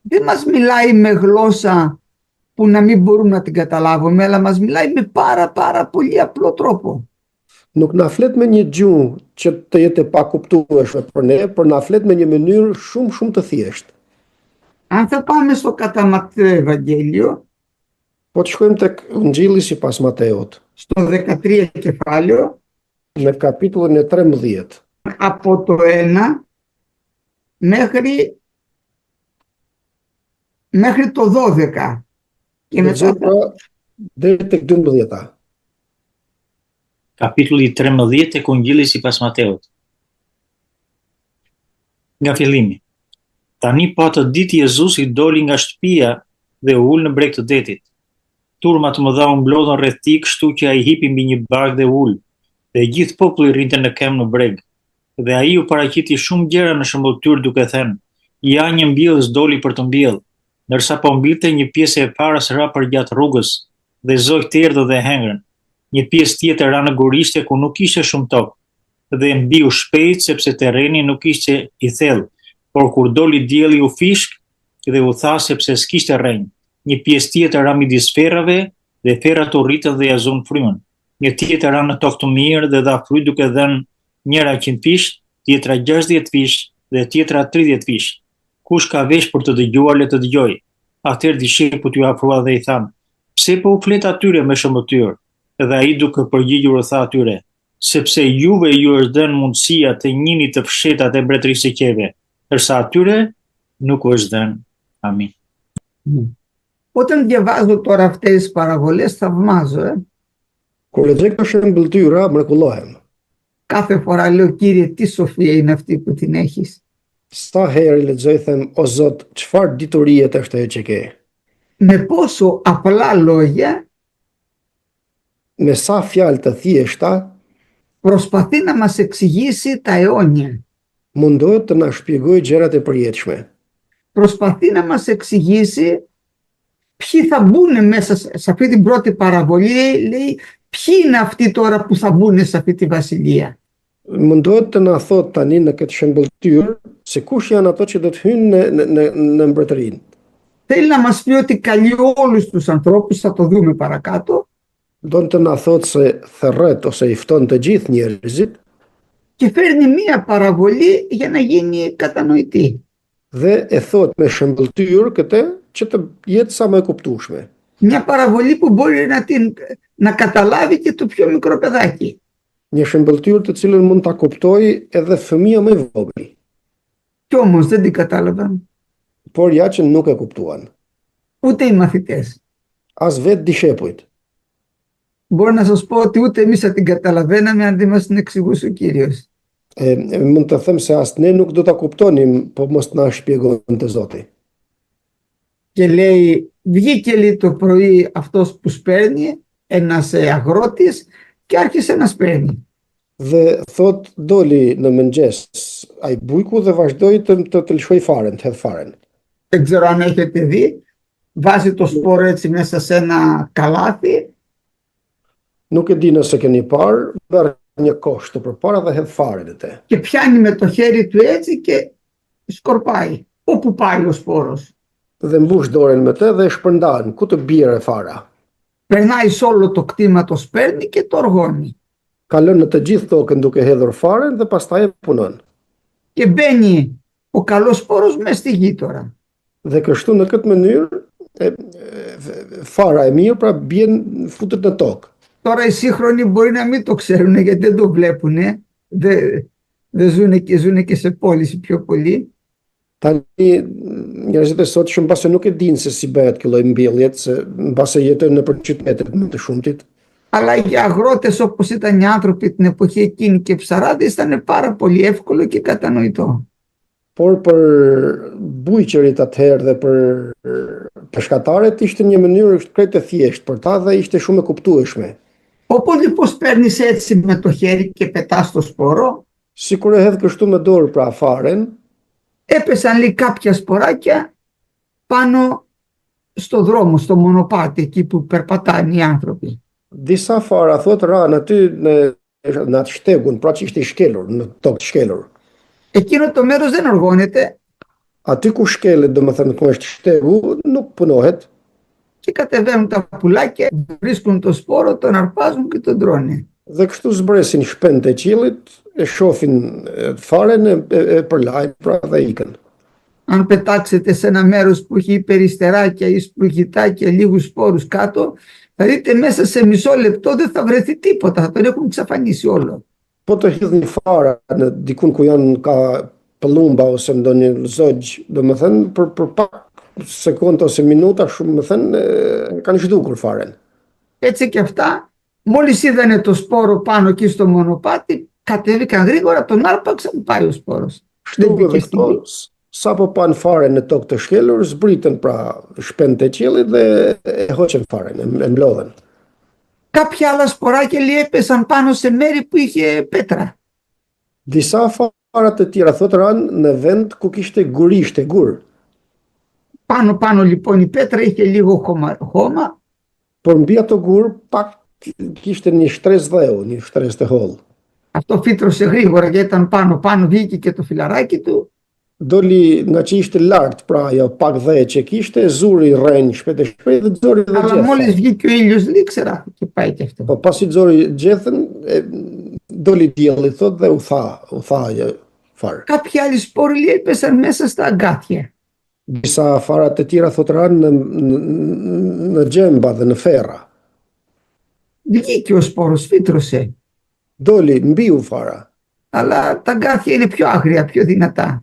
δεν μας μιλάει με γλώσσα που να μην μπορούμε να την καταλάβουμε, αλλά μας μιλάει με πάρα πολύ απλό τρόπο. nuk na flet me një gjuhë që të jetë e pakuptueshme për ne, por na flet me një mënyrë shumë të thjeshtë. Αν θα πάμε στο κατά Ματθαίο Ευαγγέλιο, Po të shkojmë tek Ungjilli sipas Mateut, στο 13 κεφάλαιο, në kapitullin e 13, από το 1 μέχρι το 12 και μετά deri tek 12. Kapitulli 13 tek Ungjilli sipas Mateut. Nga fillimi. Tani po atë ditë Jezusi doli nga shtëpia dhe u ul në breg të detit. Turma të mëdha u mblodhën rreth tij, kështu që ai hipi mbi një barkë dhe ul, dhe gjithë populli rrinte në këmbë në breg. Dhe ai u paraqiti shumë gjëra në shëmbulltyr duke thënë: "Ja një mbjellës doli për të mbjellë." Ndërsa po mbilte, një pjesë e parës ra përgjatë rrugës dhe zogj të erdhë dhe hengrën. Një pjesë tjetër ra në gurishte ku nuk ishte shumë tokë dhe mbiu shpejt sepse terreni nuk ishte i thellë, por kur doli dielli u fishk dhe u tha sepse s'kishte rrenjë. Një pjesë tjetër ra midis ferrave dhe ferrat u rritën dhe ja zon frymën. Një tjetër ra në tokë të mirë dhe dha fryt duke dhënë njëra 100 fish, tjetra 60 fish dhe tjetra 30 fish. Kush ka vesh për të dëgjuar le të dëgjojë. Atëherë dishepujt u afruan dhe i thanë: "Pse po u flet atyre me shëmbëtyr?" Dhe ai duke përgjigjur u tha atyre: "Sepse juve ju është dhënë mundësia të njihni të fshetat e mbretërisë së qeve, ndërsa atyre nuk u është dhënë." Amin. Όταν διαβάζω τώρα αυτές τις παραβολές θαυμάζω. Kur lexoj këto shembëltyra, mrekullohem. Κάθε φορά λέω, Κύριε, τι σοφία είναι αυτή που την έχεις. Sa herë lexoj them, o Zot, çfarë diturie të është ajo që ke? Με πόσο απλά λόγια Me sa fjalë të thjeshta προσπαθεί να μας εξηγήσει τα αιώνια. mundohet të na shpjegojë gjërat e përjetshme. Προσπαθεί να μας εξηγήσει ποιοι θα μπουν μέσα σε αυτή την πρώτη παραβολή. Λέει, ποιοι είναι αυτοί τώρα που θα μπουν σε αυτή τη βασιλεία. Mundohet të na thotë tani në këtë shembëltyr se kush janë ato që do të hyjnë në mbretërinë. Θέλει να μας πει ότι καλεί όλους τους ανθρώπους, θα το δούμε παρακάτω, Don të na thotë se therret ose i fton të gjithë njerëzit και φέρνει μία παραβολή για να γίνει κατανοητή. dhe e thot me shembëltyr këtë që të jetë sa më e kuptueshme. Μια παραβολή που μπορεί να καταλάβει και το πιο μικρό παιδάκι. Një shembëltyr të cilën mund ta kuptojë edhe fëmia më i vogël, Κι όμως δεν την κατάλαβαν por ja që nuk e kuptuan. ούτε οι μαθητές. As vetë dishepujt. Μπορώ να σας πω ότι ούτε εμείς θα την καταλαβαίναμε αν δεν μας την εξηγούσε ο Κύριος. Mund të them se as ne nuk do ta kuptonim, po mos na shpjegonte Zoti. Και λέει, βγήκε λέει το πρωί αυτός που σπέρνει, ένας αγρότης, και άρχισε να σπέρνει. Dhe thot doli në mëngjes ai bujku dhe vazhdoi të lëshoj faren, të hedh faren. Δεν ξέρω αν έχετε δει, βάζει το σπόρο έτσι μέσα σε ένα καλάθι Nuk e di nëse keni parë, merr një kosh të përpara dhe hedh faren atë. και πιάνει με το χέρι του έτσι και σκορπάει. Όπου πάει ο σπόρος. Dhe mbush dorën me të dhe e shpërndan ku të bjerë fara. Περνάει σε όλο το κτήμα, το σπέρνει και το οργώνει. Kalon në të gjithë tokën duke hedhur faren dhe pastaj e punon. Και μπαίνει ο καλός σπόρος μέσα στη γη τώρα. Dhe kështu në këtë mënyrë fara e mirë pra bjen futet në tokë. Τώρα οι σύγχρονοι μπορεί να μην το ξέρουν γιατί δεν το βλέπουν. Δεν ζουν και σε πόλεις πιο πολύ. Tani njerëzit e sot shumë mbase nuk e dinë se si bëhet ky lloj mbjellje, se mbase jetojnë nëpër qytetet më të shumtit. Αλλά για αγρότες όπως ήταν οι άνθρωποι την εποχή εκείνη και ψαράδες ήταν πάρα πολύ εύκολο και κατανοητό. Por për bujqërit atëherë dhe për peshkatarët ishte një mënyrë krejt e thjeshtë për ta dhe ishte shumë e kuptueshme. Όπως λοιπόν παίρνεις έτσι με το χέρι και πετάς το σπόρο, Sikur e hedh kështu me dorë pra faren, έπεσαν λέει κάποια σποράκια πάνω στο δρόμο, στο μονοπάτι εκεί που περπατάνε οι άνθρωποι. disa fara thot ranë aty në atë shtegun, pra që ishte i shkelur, në tokë të shkelur. Εκείνο το μέρος δεν οργώνεται Aty ku shkelet, domethënë ku është shtegu, nuk punohet. και κατεβαίνουν τα πουλάκια, βρίσκουν το σπόρο, τον αρπάζουν και τον τρώνε. Dhe kështu zbresin shpend e qiellit, e shohin faren, e përlajnë, pra dhe ikën. Αν πετάξετε σε ένα μέρος που έχει περιστεράκια ή σπουργητά και λίγους σπόρους κάτω, θα δείτε μέσα σε μισό λεπτό δεν θα βρεθεί τίποτα, θα τον έχουν εξαφανίσει όλο. Po të hidhni fara në dikun ku ka pëllumba ose ndonjë zogj, domethënë për pak sekondë ose minuta, shumë më thënë, kanë zhdukur faren. Έτσι και αυτά, μόλις είδανε το σπόρο πάνω εκεί στο μονοπάτι, κατέβηκαν γρήγορα, τον άρπαξαν, πάει ο σπόρος. Δεν Shtuve μπήκε dhe στη γη. këto, sa po pan faren në tokë të shkelur, zbritën pra shpend e qiellit dhe e hoqën faren, e mblodhen. Κάποια άλλα σποράκια λέει έπεσαν πάνω σε μέρη που είχε πέτρα. Disa farat të tjera thotë ranë në vend ku kishte gurisht, gur. Πάνω λοιπόν η πέτρα είχε λίγο χώμα, Por mbi ato gur pak kishte një shtres dheu, një shtres të hollë. αυτό φύτρωσε γρήγορα γιατί ήταν πάνω βγήκε και το φιλαράκι του. Doli nga që ishte lart, pra ajo pak dhe që kishte, zuri rrenj shpejt e shpejt dhe zori dhe Αλλά gjethën. μόλις βγήκε ο ήλιος λήξερα και πάει και αυτό. Po pasi zori gjethën, doli dielli thot dhe u tha ajo farë. Κάποιοι άλλοι σπόροι λέει έπεσαν μέσα στα αγκάθια. Disa fara të tjera thot ranë në gjemba dhe në ferra. Βγήκε ο σπόρος, φύτρωσε. Doli, mbiu fara. Αλλά τα αγκάθια είναι πιο άγρια, πιο δυνατά.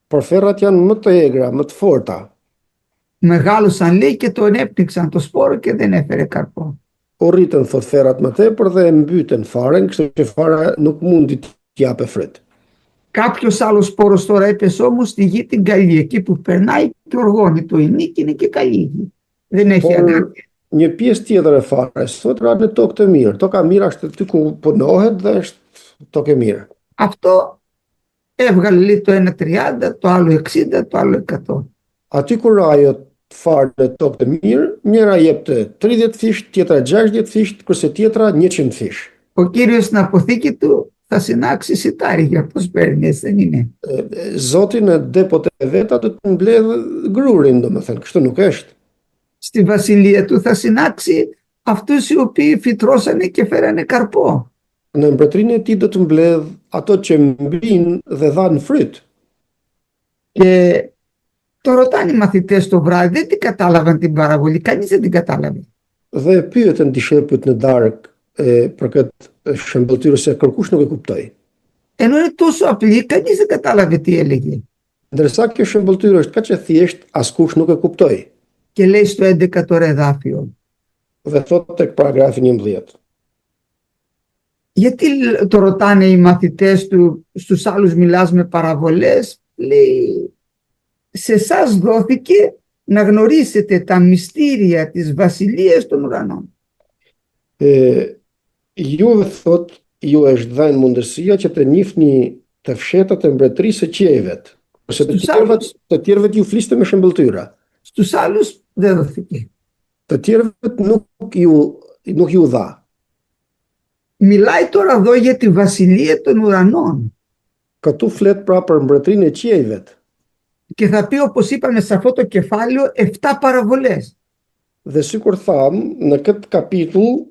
Por ferrat janë më të egra, më të forta. Μεγάλωσαν λέει και τον έπνιξαν το σπόρο και δεν έφερε καρπό. U rritën thot ferrat më tepër dhe mbytën faren, kështu që fara nuk mundi të jape fryt. Κάποιος άλλος σπόρος τώρα έπεσε όμως στη γη την καλή, εκεί που περνάει το οργόνι, το ενίκη είναι και καλή γη. Δεν έχει Por αγκάθια. një pjesë tjetër e fares thot ra në tokë të mirë. Toka mirë është aty ku punohet dhe është tokë e mirë. Αυτό έβγαλε λέει το ένα 30, το άλλο 60, το άλλο 100. Aty kur ajo farë në tokë të mirë, njëra jep të 30 fish, tjetra 60 fish, kurse tjetra 100 fish. Ο Κύριος στην αποθήκη του θα συνάξει σιτάρι για πώς παίρνει, έτσι δεν είναι. Zoti në depot e veta do të mbledh grurin, domethënë, kështu nuk është. Στη βασιλεία του θα συνάξει αυτούς οι οποίοι φυτρώσανε και φέρανε καρπό. Në mbretërinë e tij do të mbledh ato që mbin dhe dhanë fryt. Και το ρωτάνε οι μαθητές το βράδυ, δεν την κατάλαβαν την παραβολή, κανείς δεν την κατάλαβε. Dhe pyetën dishepujt në darkë për këtë shëmbëltyrë se kërkush nuk e kuptoi. Ενώ είναι τόσο απλή, κανείς δεν κατάλαβε τι έλεγε. Ndërsa kjo shëmbëltyrë është kaq e thjeshtë, askush nuk e kuptoi. Και λέει στο 11 τώρα εδάφιο. Dhe thot tek paragrafi 11. Γιατί το ρωτάνε οι μαθητές του, στους άλλους μιλάς με παραβολές, λέει, σε εσάς δόθηκε να γνωρίσετε τα μυστήρια της βασιλείας των ουρανών. Juve thot, ju është dhënë mundësia që të njihni të fshetat e mbretërisë së qiejvet. Kurse të tjerëve ju fliste me shëmbëltyra. Στους άλλους δεν δόθηκε. Të tjerëve nuk ju dha. Μιλάει τώρα εδώ για τη βασιλεία των ουρανών. Këtu flet pra për mbretërinë e qiejvet. Και θα πει, όπως είπαμε σε αυτό το κεφάλαιο, 7 παραβολές. Dhe sikur tham, në këtë kapitull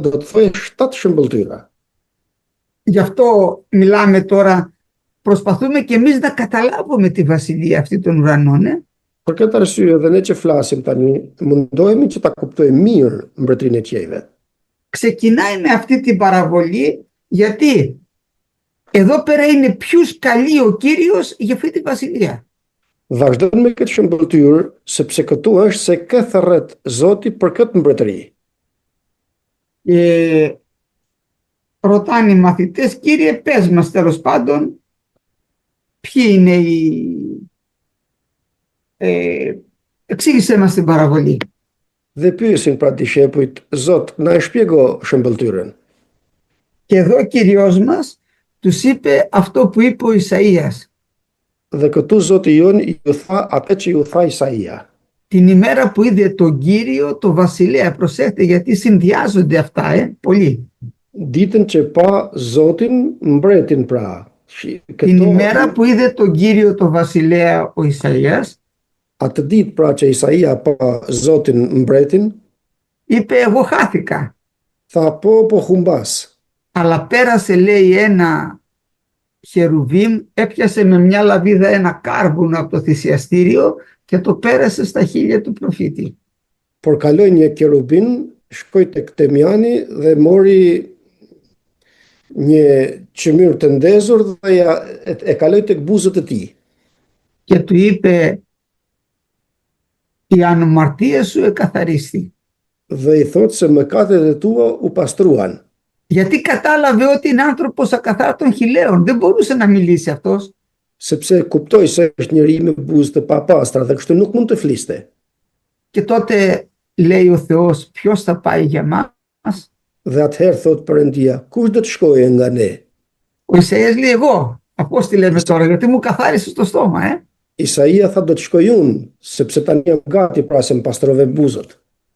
do të thojë 7 shëmbëltyra. Γι' αυτό μιλάμε τώρα, προσπαθούμε και εμείς να καταλάβουμε τη βασιλεία αυτή των ουρανών. Për këtë arsye dhe ne që flasim tani, mundohemi që ta kuptojmë mirë mbretërinë e qiejve. Ξεκινάει με αυτή την παραβολή, γιατί εδώ πέρα είναι ποιος καλεί ο Κύριος για αυτή τη βασιλεία. Vazhdon me këtë shëmbëltyrë, sepse këtu është se kë thërret Zoti për këtë mbretëri. Ρωτάνε οι μαθητές, Κύριε πες μας τέλος πάντων, ποιοι είναι εξήγησέ μας την παραβολή. Dhe pyesin pra dishepujt, Zot, na e shpjego shëmbëltyrën. Και εδώ ο Κύριος μας τους είπε αυτό που είπε ο Ισαΐας. Dhe këtu Zoti jon ju tha atë që ju tha Isaia. Την ημέρα που είδε τον Κύριο, το βασιλέα, προσέχτε γιατί συνδυάζονται αυτά, πολύ. Ditën që pa Zotin, mbretin pra. Την ημέρα που είδε τον Κύριο, το βασιλέα, ο Ισαΐας, atë ditë pra që Isaia pa Zotin mbretin, είπε εγώ χάθηκα. tha po humbas. Αλλά πέρασε λέει ένα χερουβίμ, έπιασε με μια λαβίδα ένα κάρβουνο από το θυσιαστήριο και το πέρασε στα χείλια του προφήτη. Por kaloi një kerubin, shkoi tek Temiani dhe mori një qymyr të ndezur dhe e kaloi tek buzët e tij. Και του είπε οι ανομαρτίες σου εκαθαρίστη. Dhe i thot se mëkatet e tua u pastruan. Γιατί κατάλαβε ότι είναι άνθρωπος ακαθάρτων χιλέων. Δεν μπορούσε να μιλήσει αυτός. Sepse kuptoi se është njeri me buzë të papastra dhe kështu nuk mund të fliste. Και τότε λέει ο Θεός, ποιος θα πάει για μας? Dhe atëherë thot Perëndia, kush do të shkojë nga ne? Ο Ισαΐας λέει εγώ, Απόστηλε με τώρα, γιατί μου καθάρισες το στόμα, Isaia tha do të shkoj unë, sepse tani jam gati pra se më pastrove buzët,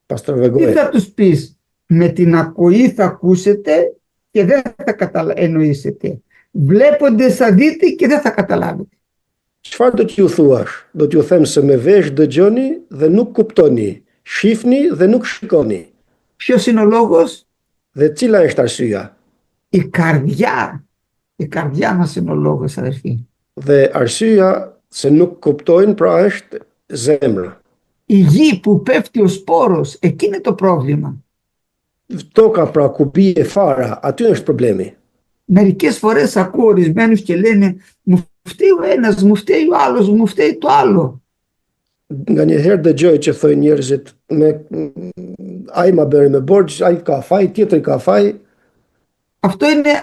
pastrove Τι gojën. θα τους πεις? Με την ακοή θα ακούσετε και δεν θα εννοήσετε. Βλέποντες θα δείτε και δεν θα καταλάβετε. Çfarë do t'ju thuash? Do t'ju them se me vesh dëgjoni dhe nuk kuptoni, shihni dhe nuk shikoni. Ποιος είναι ο λόγος? Dhe cila është arsyeja? Η καρδιά. Η καρδιά μας είναι ο λόγος, αδερφοί. Dhe arsyeja se nuk kuptojnë pra është zemra. Η γη που πέφτει ο σπόρος, εκεί είναι το πρόβλημα. Toka pra ku bie fara, aty është problemi. Μερικές φορές ακούω ορισμένους και λένε μου φταίει ο ένας, μου φταίει ο άλλος, μου φταίει το άλλο. Nga një herë dëgjoj që thoi njerëzit ai ma bëri me borxh, ai ka faj, tjetri ka faj.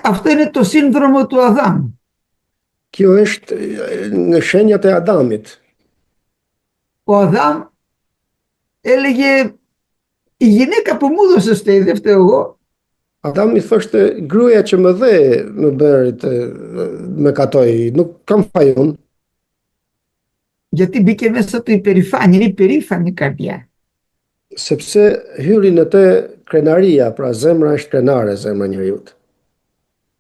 Αυτό είναι το σύνδρομο του Αδάμ. Kjo është në shenjat e Adamit. Ο Αδάμ έλεγε η γυναίκα που μου έδωσε φταίει, δεν φταίω εγώ. Adami thoshte gruaja që më dhe më bërit me katoj, nuk kam faj unë. Γιατί μπήκε μέσα του η υπερήφανη καρδιά. Sepse hyri në të krenaria, pra zemra është krenare, zemra njeriut.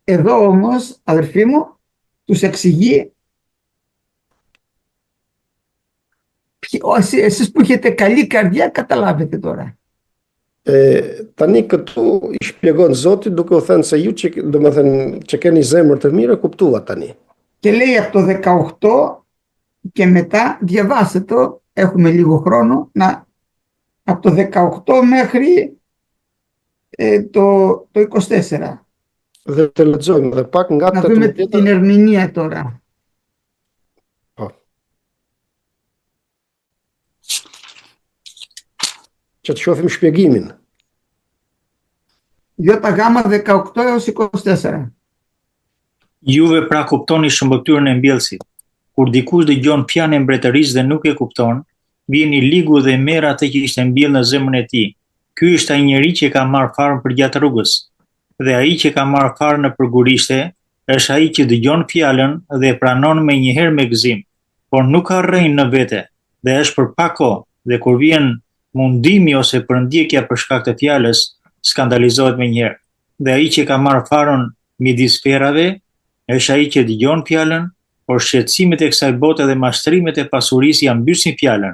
Εδώ όμως, αδερφοί μου, τους εξηγεί εσείς που έχετε καλή καρδιά καταλάβετε τώρα. Tani këtu i shpjegon Zoti duke u thënë se ju që domethënë që keni zemër të mirë kuptuat tani. Και λέει από το 18 και μετά, διαβάστε το, έχουμε λίγο χρόνο, από το 18 μέχρι το 24. Dhe të lexojmë dhe pak nga Να δούμε 18. την ερμηνεία τώρα. Që të shohim shpjegimin. Ιώτα γάμα 18 έως 24. Juve pra kuptoni shëmbëtyrën e mbjellësit. Kur dikush dëgjon fjalën e mbretërisë dhe nuk e kupton, vjen i ligu dhe merr atë që ishte mbjellë në zemrën e tij. Ky është ai njeri që ka marrë farën për gjatë rrugës. Dhe ai që ka marrë farën në përgurishte, është ai që dëgjon fjalën dhe e pranon me njëherë me gëzim, por nuk ka rrënë në vete, dhe është për pak kohë, dhe kur vjen mundimi ose përndjekja për shkak të fjalës, skandalizohet me njëherë. Dhe ai që ka marrë farën midis sferave, është ai që dëgjon fjalën, por shqetësimet e kësaj bote dhe mashtrimet e pasurisë ja mbysin fjalën,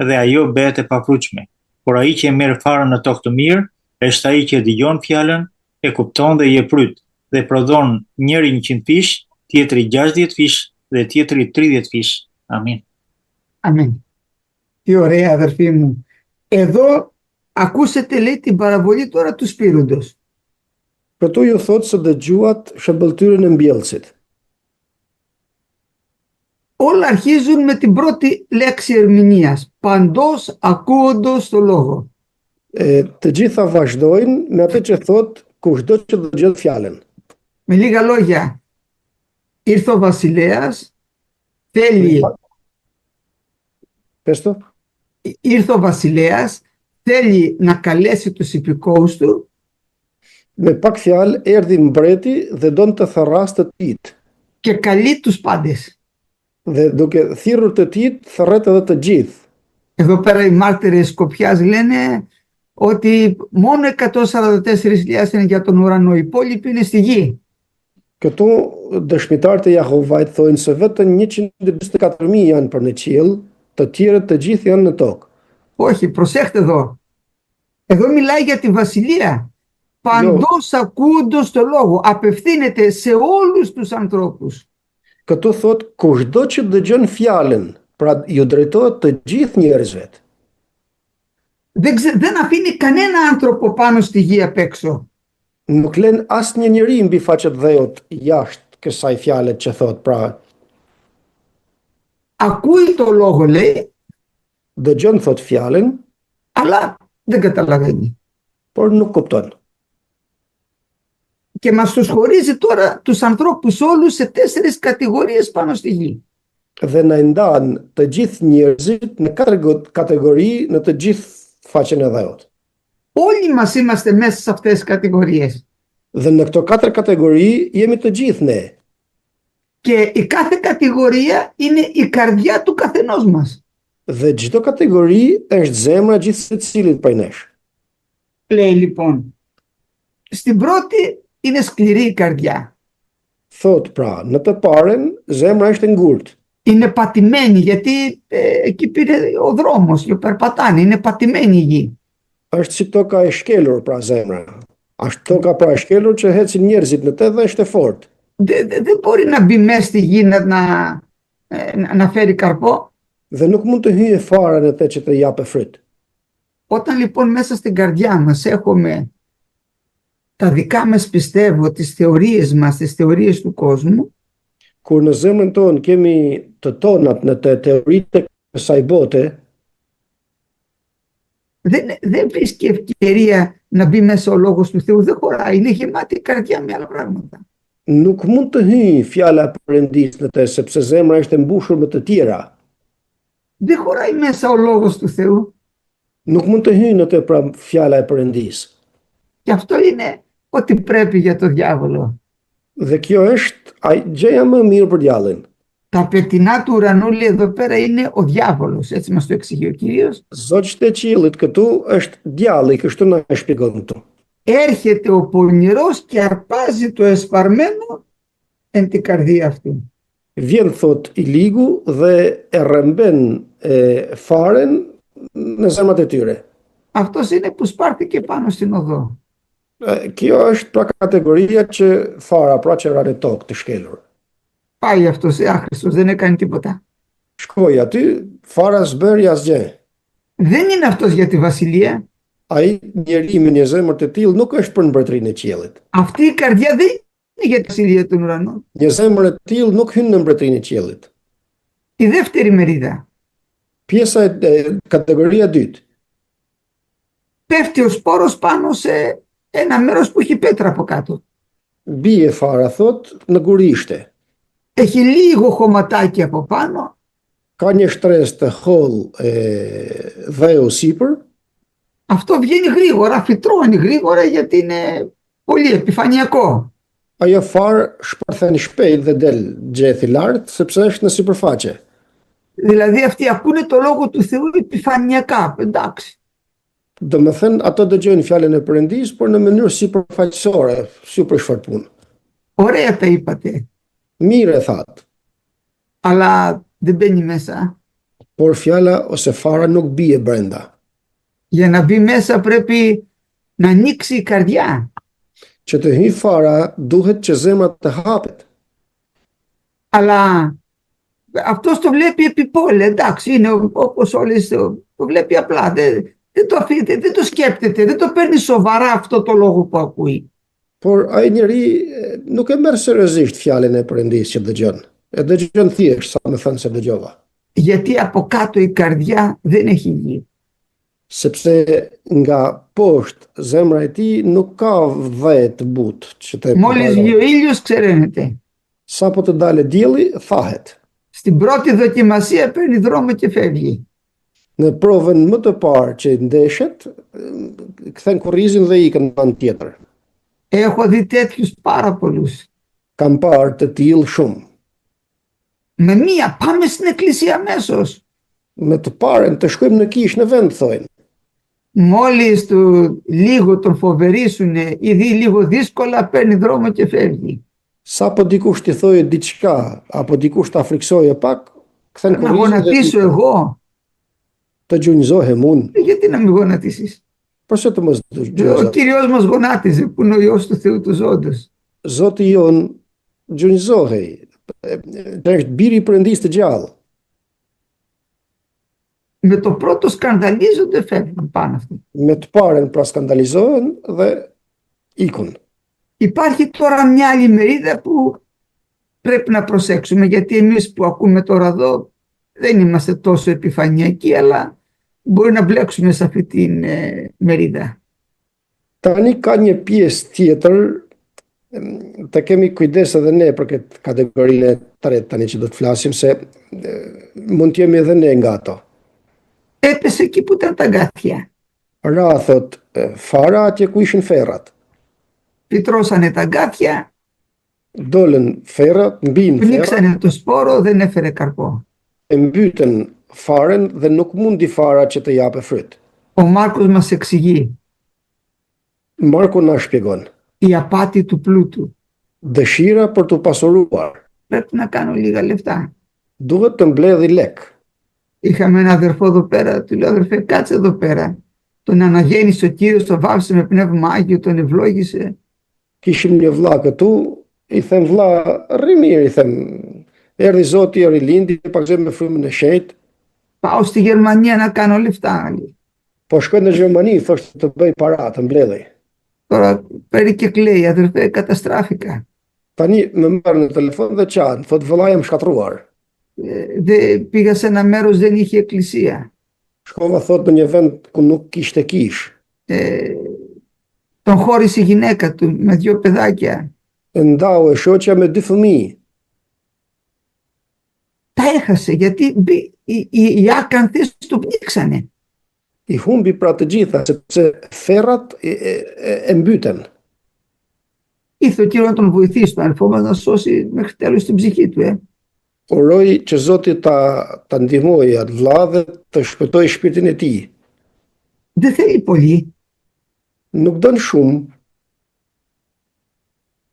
dhe ajo bëhet e pafruçme. Por ai që merr farën në tokë të mirë, është ai që dëgjon fjalën, e kupton dhe i pryt, dhe prodhon njëri 100 fish, tjetri 60 fish dhe tjetri 30 fish. Amin. Αμήν. Τι ωραία, αδερφοί μου. Εδώ ακούσετε, λέει, την παραβολή τώρα του Σπύροντος. Këtu ju thot se dëgjuat shëmbëltyrën e mbjellësit. Όλα αρχίζουν με την πρώτη λέξη ερμηνείας. Παντός ακούοντος το λόγο. Të gjitha vazhdojnë me atë që thot kushdo që dëgjon fjalën. Με λίγα λόγια, ήρθε ο βασιλέας, ήρθε ο βασιλέας, θέλει να καλέσει τους υπηκόους του. Me pak fjalë erdhi mbreti dhe don të therras të tij. Και καλεί τους πάντες. Dhe duke thirrur të tij, therret edhe të gjithë. Εδώ πέρα οι μάρτυρες Σκοπιάς λένε ότι μόνο 144.000 είναι για τον ουρανό, οι υπόλοιποι είναι στη γη. Këtu dëshmitarët e Jehovait thonë se vetëm 124.000 janë për në qiell, të tjerët të gjithë janë në tokë. Όχι, προσέχτε εδώ. Εδώ μιλάει για τη βασιλεία. Παντός ακούοντος το λόγο. Απευθύνεται σε όλους τους ανθρώπους. Këtu thot kushdo që dëgjon fjalën, pra ju drejtohet të gjithë njerëzve. Δεν αφήνει κανένα άνθρωπο πάνω στη γη απ' έξω. Nuk lën asnjë njeri mbi faqet dheut jashtë kësaj fjale që thot, pra. Ακούει το λόγο, λέει. Dëgjon thot fjalën, αλλά δεν καταλαβαίνει. Por nuk kupton. Και μας τους χωρίζει τώρα τους ανθρώπους όλους σε 4 κατηγορίες πάνω στη γη. Dhe na ndan të gjithë njerëzit në 4 kategori në të gjithë faqen e dheut. Όλοι μας είμαστε μέσα σε αυτές τις κατηγορίες. Dhe në këto 4 kategori jemi të gjithë ne. Και η κάθε κατηγορία είναι η καρδιά του καθενός μας. Dhe çdo kategori është zemra gjithë secilit prej nesh. Λέει λοιπόν, στην πρώτη είναι σκληρή η καρδιά. Thot pra, në të paren, zemra është e ngurtë. Είναι πατημένη γιατί εκεί πήρε ο δρόμος και περπατάνε, είναι πατημένη η γη. Është si toka e shkelur pra zemra. Është toka pra e shkelur që hecin njerëzit në të dhe është e fortë. Δεν μπορεί να μπει μέσα στη γη να φέρει καρπό. Dhe nuk mund të hyjë fare në të që të japë fryt. Όταν λοιπόν μέσα στην καρδιά μας έχουμε τα δικά μας πιστεύω, τις θεωρίες μας, τις θεωρίες του κόσμου, Kur në zemrën tonë kemi të tonat në të teoritë e kësaj bote, δεν βρίσκει ευκαιρία να μπει μέσα ο λόγος του Θεού, δεν χωράει, είναι γεμάτη η καρδιά με άλλα πράγματα. nuk mund të hyjë fjala e Perëndisë në të, sepse zemra është e mbushur me të tjera. Δεν χωράει μέσα ο λόγος του Θεού. Nuk mund të hyjë në të pra fjala e Perëndisë. Και αυτό είναι ό,τι πρέπει για το διάβολο. Dhe kjo është gjëja më mirë për djallin. Τα πετεινά του ουρανού, λέει εδώ πέρα, είναι ο διάβολος, έτσι μας το εξηγεί ο Κύριος. Zogjtë e qiellit këtu është djalli, kështu na e shpjegon këtu. Έρχεται ο πονηρός και αρπάζει το εσπαρμένο εν την καρδία αυτού. Vjen thot i ligu dhe e rrëmben faren në zemrat e tyre. Αυτός είναι που σπάρθηκε πάνω στην οδό. Kjo është pra kategoria që fara, pra që rane tokë të shkelur. Πάει αυτός άχρηστος, δεν έκανε τίποτα. Shkoj aty, fara s'bëri asgjë. Δεν είναι αυτός για τη βασιλεία. Ai njeri me një zemër të tillë nuk është për mbretërinë e qiellit. Αυτή η καρδιά δεν είναι για τη βασιλεία των ουρανών. Një zemër e tillë nuk hyn në mbretërinë e qiellit. Η δεύτερη μερίδα. Pjesa kategoria e dytë. Πέφτει ο σπόρος πάνω σε ένα μέρος που έχει πέτρα από κάτω. Bie fara thot në gurishte. Έχει λίγο χωματάκι από πάνω. Ka një shtresë të hollë dheu sipër. Αυτό βγαίνει γρήγορα, φυτρώνει γρήγορα γιατί είναι πολύ επιφανειακό. Ajo farë shpërthen shpejt dhe del gjethi lartë, sepse është në sipërfaqe. Δηλαδή αυτοί ακούνε το λόγο του Θεού επιφανειακά, εντάξει. Do me thënë, ato dëgjojnë fjalën e Perëndisë, por në mënyrë sipërfaqësore, si për shfar punë. Ωραία τα είπατε, Mirë e thatë, αλλά δεν μπαίνει μέσα. por fjala ose fara nuk bie brenda. Για να μπει μέσα πρέπει να ανοίξει η καρδιά. Që të hyjë fara, duhet që zemra të hapet. Αλλά αυτός το βλέπει επιπόλαια, εντάξει, είναι όπως όλες, το βλέπει απλά, δεν το αφήνει, δεν το σκέπτεται, δεν το παίρνει σοβαρά αυτό το λόγο που ακούει. Por ai njeri nuk e merr seriozisht fjalën e Perëndisë që dëgjon. E dëgjon thjesht, sa më thënë se dëgjova. Γιατί από κάτω η καρδιά δεν έχει γη. Sepse nga poshtë zemra e tij nuk ka dhe të butë që të Μόλις βγει ο ήλιος ξεραίνεται. Sa po të dalë dielli, thahet. Στην πρώτη δοκιμασία παίρνει δρόμο και φεύγει. Në provën më të parë që ndeshet, kthen kurrizin dhe ikën në anë tjetër. Έχω δει τέτοιους πάρα πολλούς. Kam parë të tillë shumë. Με μία πάμε στην εκκλησία αμέσως. Me të parën të shkojmë në kishë në vend, thojnë. Μόλις λίγο τον φοβερήσουν ή δει λίγο δύσκολα παίρνει δρόμο και φεύγει. Sa po dikush t'i thojë diçka, apo dikush ta friksoje pak, kthen Να kurrizin γονατίσω εγώ. të gjunjëzohem unë. Γιατί να μην γονατίσεις. Përse të mos Ο gjunjëzohem? Κύριος μας γονάτιζε που είναι ο Υιός του Θεού του ζώντος. Zoti jon gjunjëzohej. Që është biri i Perëndisë të gjallë. Με το πρώτο σκανδαλίζονται, φεύγουν πάνω αυτοί. Me të parën pra skandalizohen dhe ikun. Υπάρχει τώρα μια άλλη μερίδα που πρέπει να προσέξουμε, γιατί εμείς που ακούμε τώρα εδώ δεν είμαστε τόσο επιφανειακοί, αλλά μπορεί να μπλέξουμε σε αυτή την μερίδα. Tani ka një pjesë tjetër, të kemi kujdes edhe ne për këtë kategorinë e tretë tani që do të flasim, se mund të jemi edhe ne nga ato. Έπεσε εκεί που ήταν τα αγκάθια. Ra thot fara atje ku ishin ferrat. Φυτρώσανε τα αγκάθια Dolën ferrat, mbin ferrat, πνίξανε το σπόρο, δεν έφερε καρπό. e mbytën faren dhe nuk mundi fara që të jape fryt. Ο Μάρκος μας εξηγεί Marku na shpjegon. η απάτη του πλούτου. Dëshira për të pasuruar. Πρέπει να κάνω λίγα λεφτά. Duhet të mbledhi lek. Είχαμε ένα αδερφό εδώ πέρα, του λέω αδερφέ κάτσε εδώ πέρα. Τον αναγέννησε ο Κύριος, τον βάψε με πνεύμα Άγιο, τον ευλόγησε. Kishim një vlla këtu, i them vlla, rri mirë, i them, erdhi Zoti, rilindi, pakzem me frymën e shenjtë. Πάω στη Γερμανία να κάνω λεφτά. Po shkoj në Gjermani, thoshte të bëj para, të mbledhej. Τώρα παίρνει και κλαίει, αδερφέ καταστράφηκα. Tani më merr në telefon dhe qanë, thot vëlla jam shkatruar. Πήγα σε ένα μέρος, δεν είχε εκκλησία. Shkova thot në një vend ku nuk kishte kish. Τον χώρισε η γυναίκα του με 2 παιδάκια. Ndau e shoqja me 2 fëmijë. Τα έχασε γιατί οι άκανθες του πνίξανε. I humbi pra të gjitha, sepse ferrat e mbyten. Ήρθε ο Κύριος να τον βοηθήσει, τον αδελφό μας να σώσει μέχρι τέλος την ψυχή του. Uroj që Zoti ta ndihmojë atë vlla dhe të shpëtojë shpirtin e tij. Δεν θέλει πολύ. Nuk don shumë.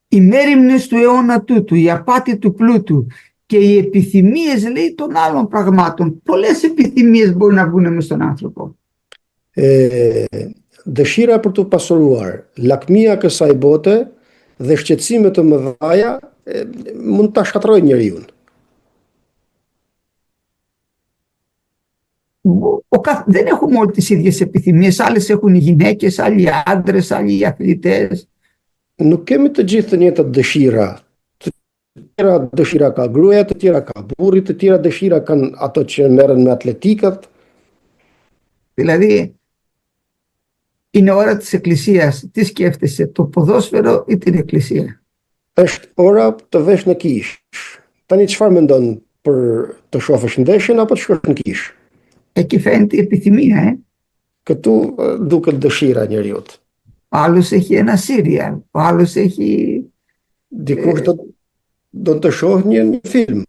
Οι μέριμνες του αιώνα τούτου, η απάτη του πλούτου και οι επιθυμίες, λέει, των άλλων πραγμάτων. Πολλές επιθυμίες μπορεί να βγουν μες στον άνθρωπο. Dëshira për të pasuruar, lakmia e kësaj bote dhe shqetësimet të mëdhaja mund ta shkatërrojnë njeriu. Δεν έχουμε όλες τις ίδιες επιθυμίες. Άλλες έχουν οι γυναίκες, άλλοι οι άντρες, άλλοι οι αθλητές. Nuk kemi të gjithë të njëjtat dëshira. Të tjera dëshira ka gruaja, të tjera ka burri, të tjera dëshira kanë ato që merren me atletikët. Δηλαδή, είναι ώρα της εκκλησίας. Τι σκέφτεσαι, το ποδόσφαιρο ή την εκκλησία? Është ora të vesh në kish. Tani çfarë mendon për të shohësh ndeshjen apo të shkosh në kish? Εκεί φαίνεται η επιθυμία. Këtu duket dëshira njeriu. Ο άλλος έχει ένα σύριαλ, ο άλλος έχει... Dikush do të shoh një film.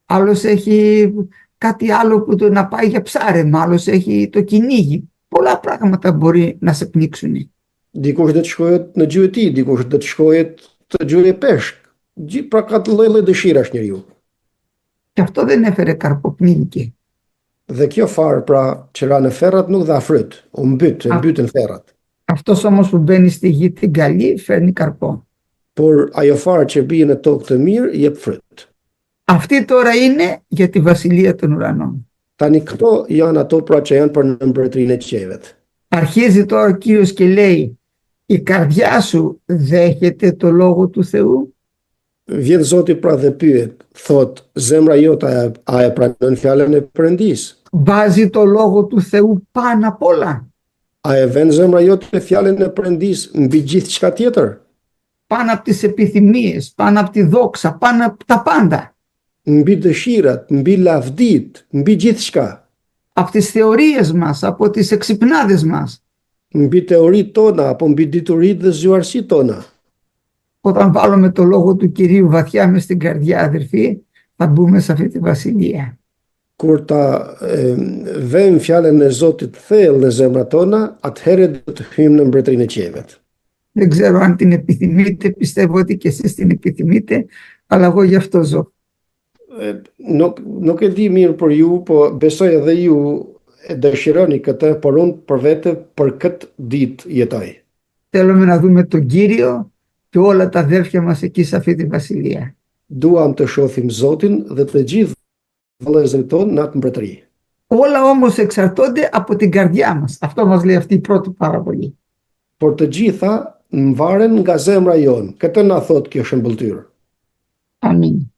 Άλλος έχει κάτι άλλο που να πάει για ψάρεμα, άλλος έχει το κυνήγι. Πολλά πράγματα μπορεί να σε πνίξουν. Dikush do të shkohet në gjuhëti, dikush do të shkohet të gjujë peshk. Pra ka të lloj-lloj dëshirash njeriu. Και αυτό δεν έφερε καρπό, πνίγηκε. Dhe kjo farë pra që ra në ferrat nuk dha fryt, u mbytën ferrat. Αυτός όμως που μπαίνει στη γη την καλή φέρνει καρπό. Por ajo farë që bie në tokë të mirë jep fryt. Αυτή τώρα είναι για τη βασιλεία των ουρανών. Tani këto janë ato pra që janë për në mbretërinë e qiellit. Αρχίζει τώρα ο Κύριος και λέει, η καρδιά σου δέχεται το λόγο του Θεού? Vjen Zoti pra dhe pyet, thot, zemra jote a e pranon fjalën e Perëndis? Βάζει το λόγο του Θεού πάνω απ' όλα? A e vën zemra jote fjalën e Perëndis mbi gjithçka tjetër? Πάνω από τις επιθυμίες, πάνω από τη δόξα, πάνω από τα πάντα? Mbi dëshirat, mbi lavdit, mbi gjithçka? Από τις θεωρίες μας, από τις εξυπνάδες μας? Mbi teoritë tona apo mbi dituritë dhe zgjuarsitë tona? Όταν βάλουμε το λόγο του Κυρίου βαθιά μες στην καρδιά, αδερφοί, θα μπούμε σε αυτή τη βασιλεία. Kur ta vëmë fjalën e Zotit thellë në zemrat tona, atëherë do të hyjmë në mbretërinë e qiellit. Δεν ξέρω αν την επιθυμείτε, πιστεύω ότι και εσείς την επιθυμείτε, αλλά εγώ γι' αυτό ζω. Nuk e di mirë për ju, po besoj edhe ju e dëshironi këtë, por unë për vete për këtë ditë jetoj. Θέλουμε να δούμε τον Κύριο και όλα τα αδέρφια μας εκεί σε αυτή τη βασιλεία. Duam të shohim Zotin dhe të gjithë vëllezërit tonë në atë mbretëri. Όλα όμως εξαρτώνται από την καρδιά μας. Αυτό μας λέει αυτή η πρώτη παραβολή. Por të gjitha varen nga zemra jonë. Këtë na thot kjo shëmbëltyrë. Amin.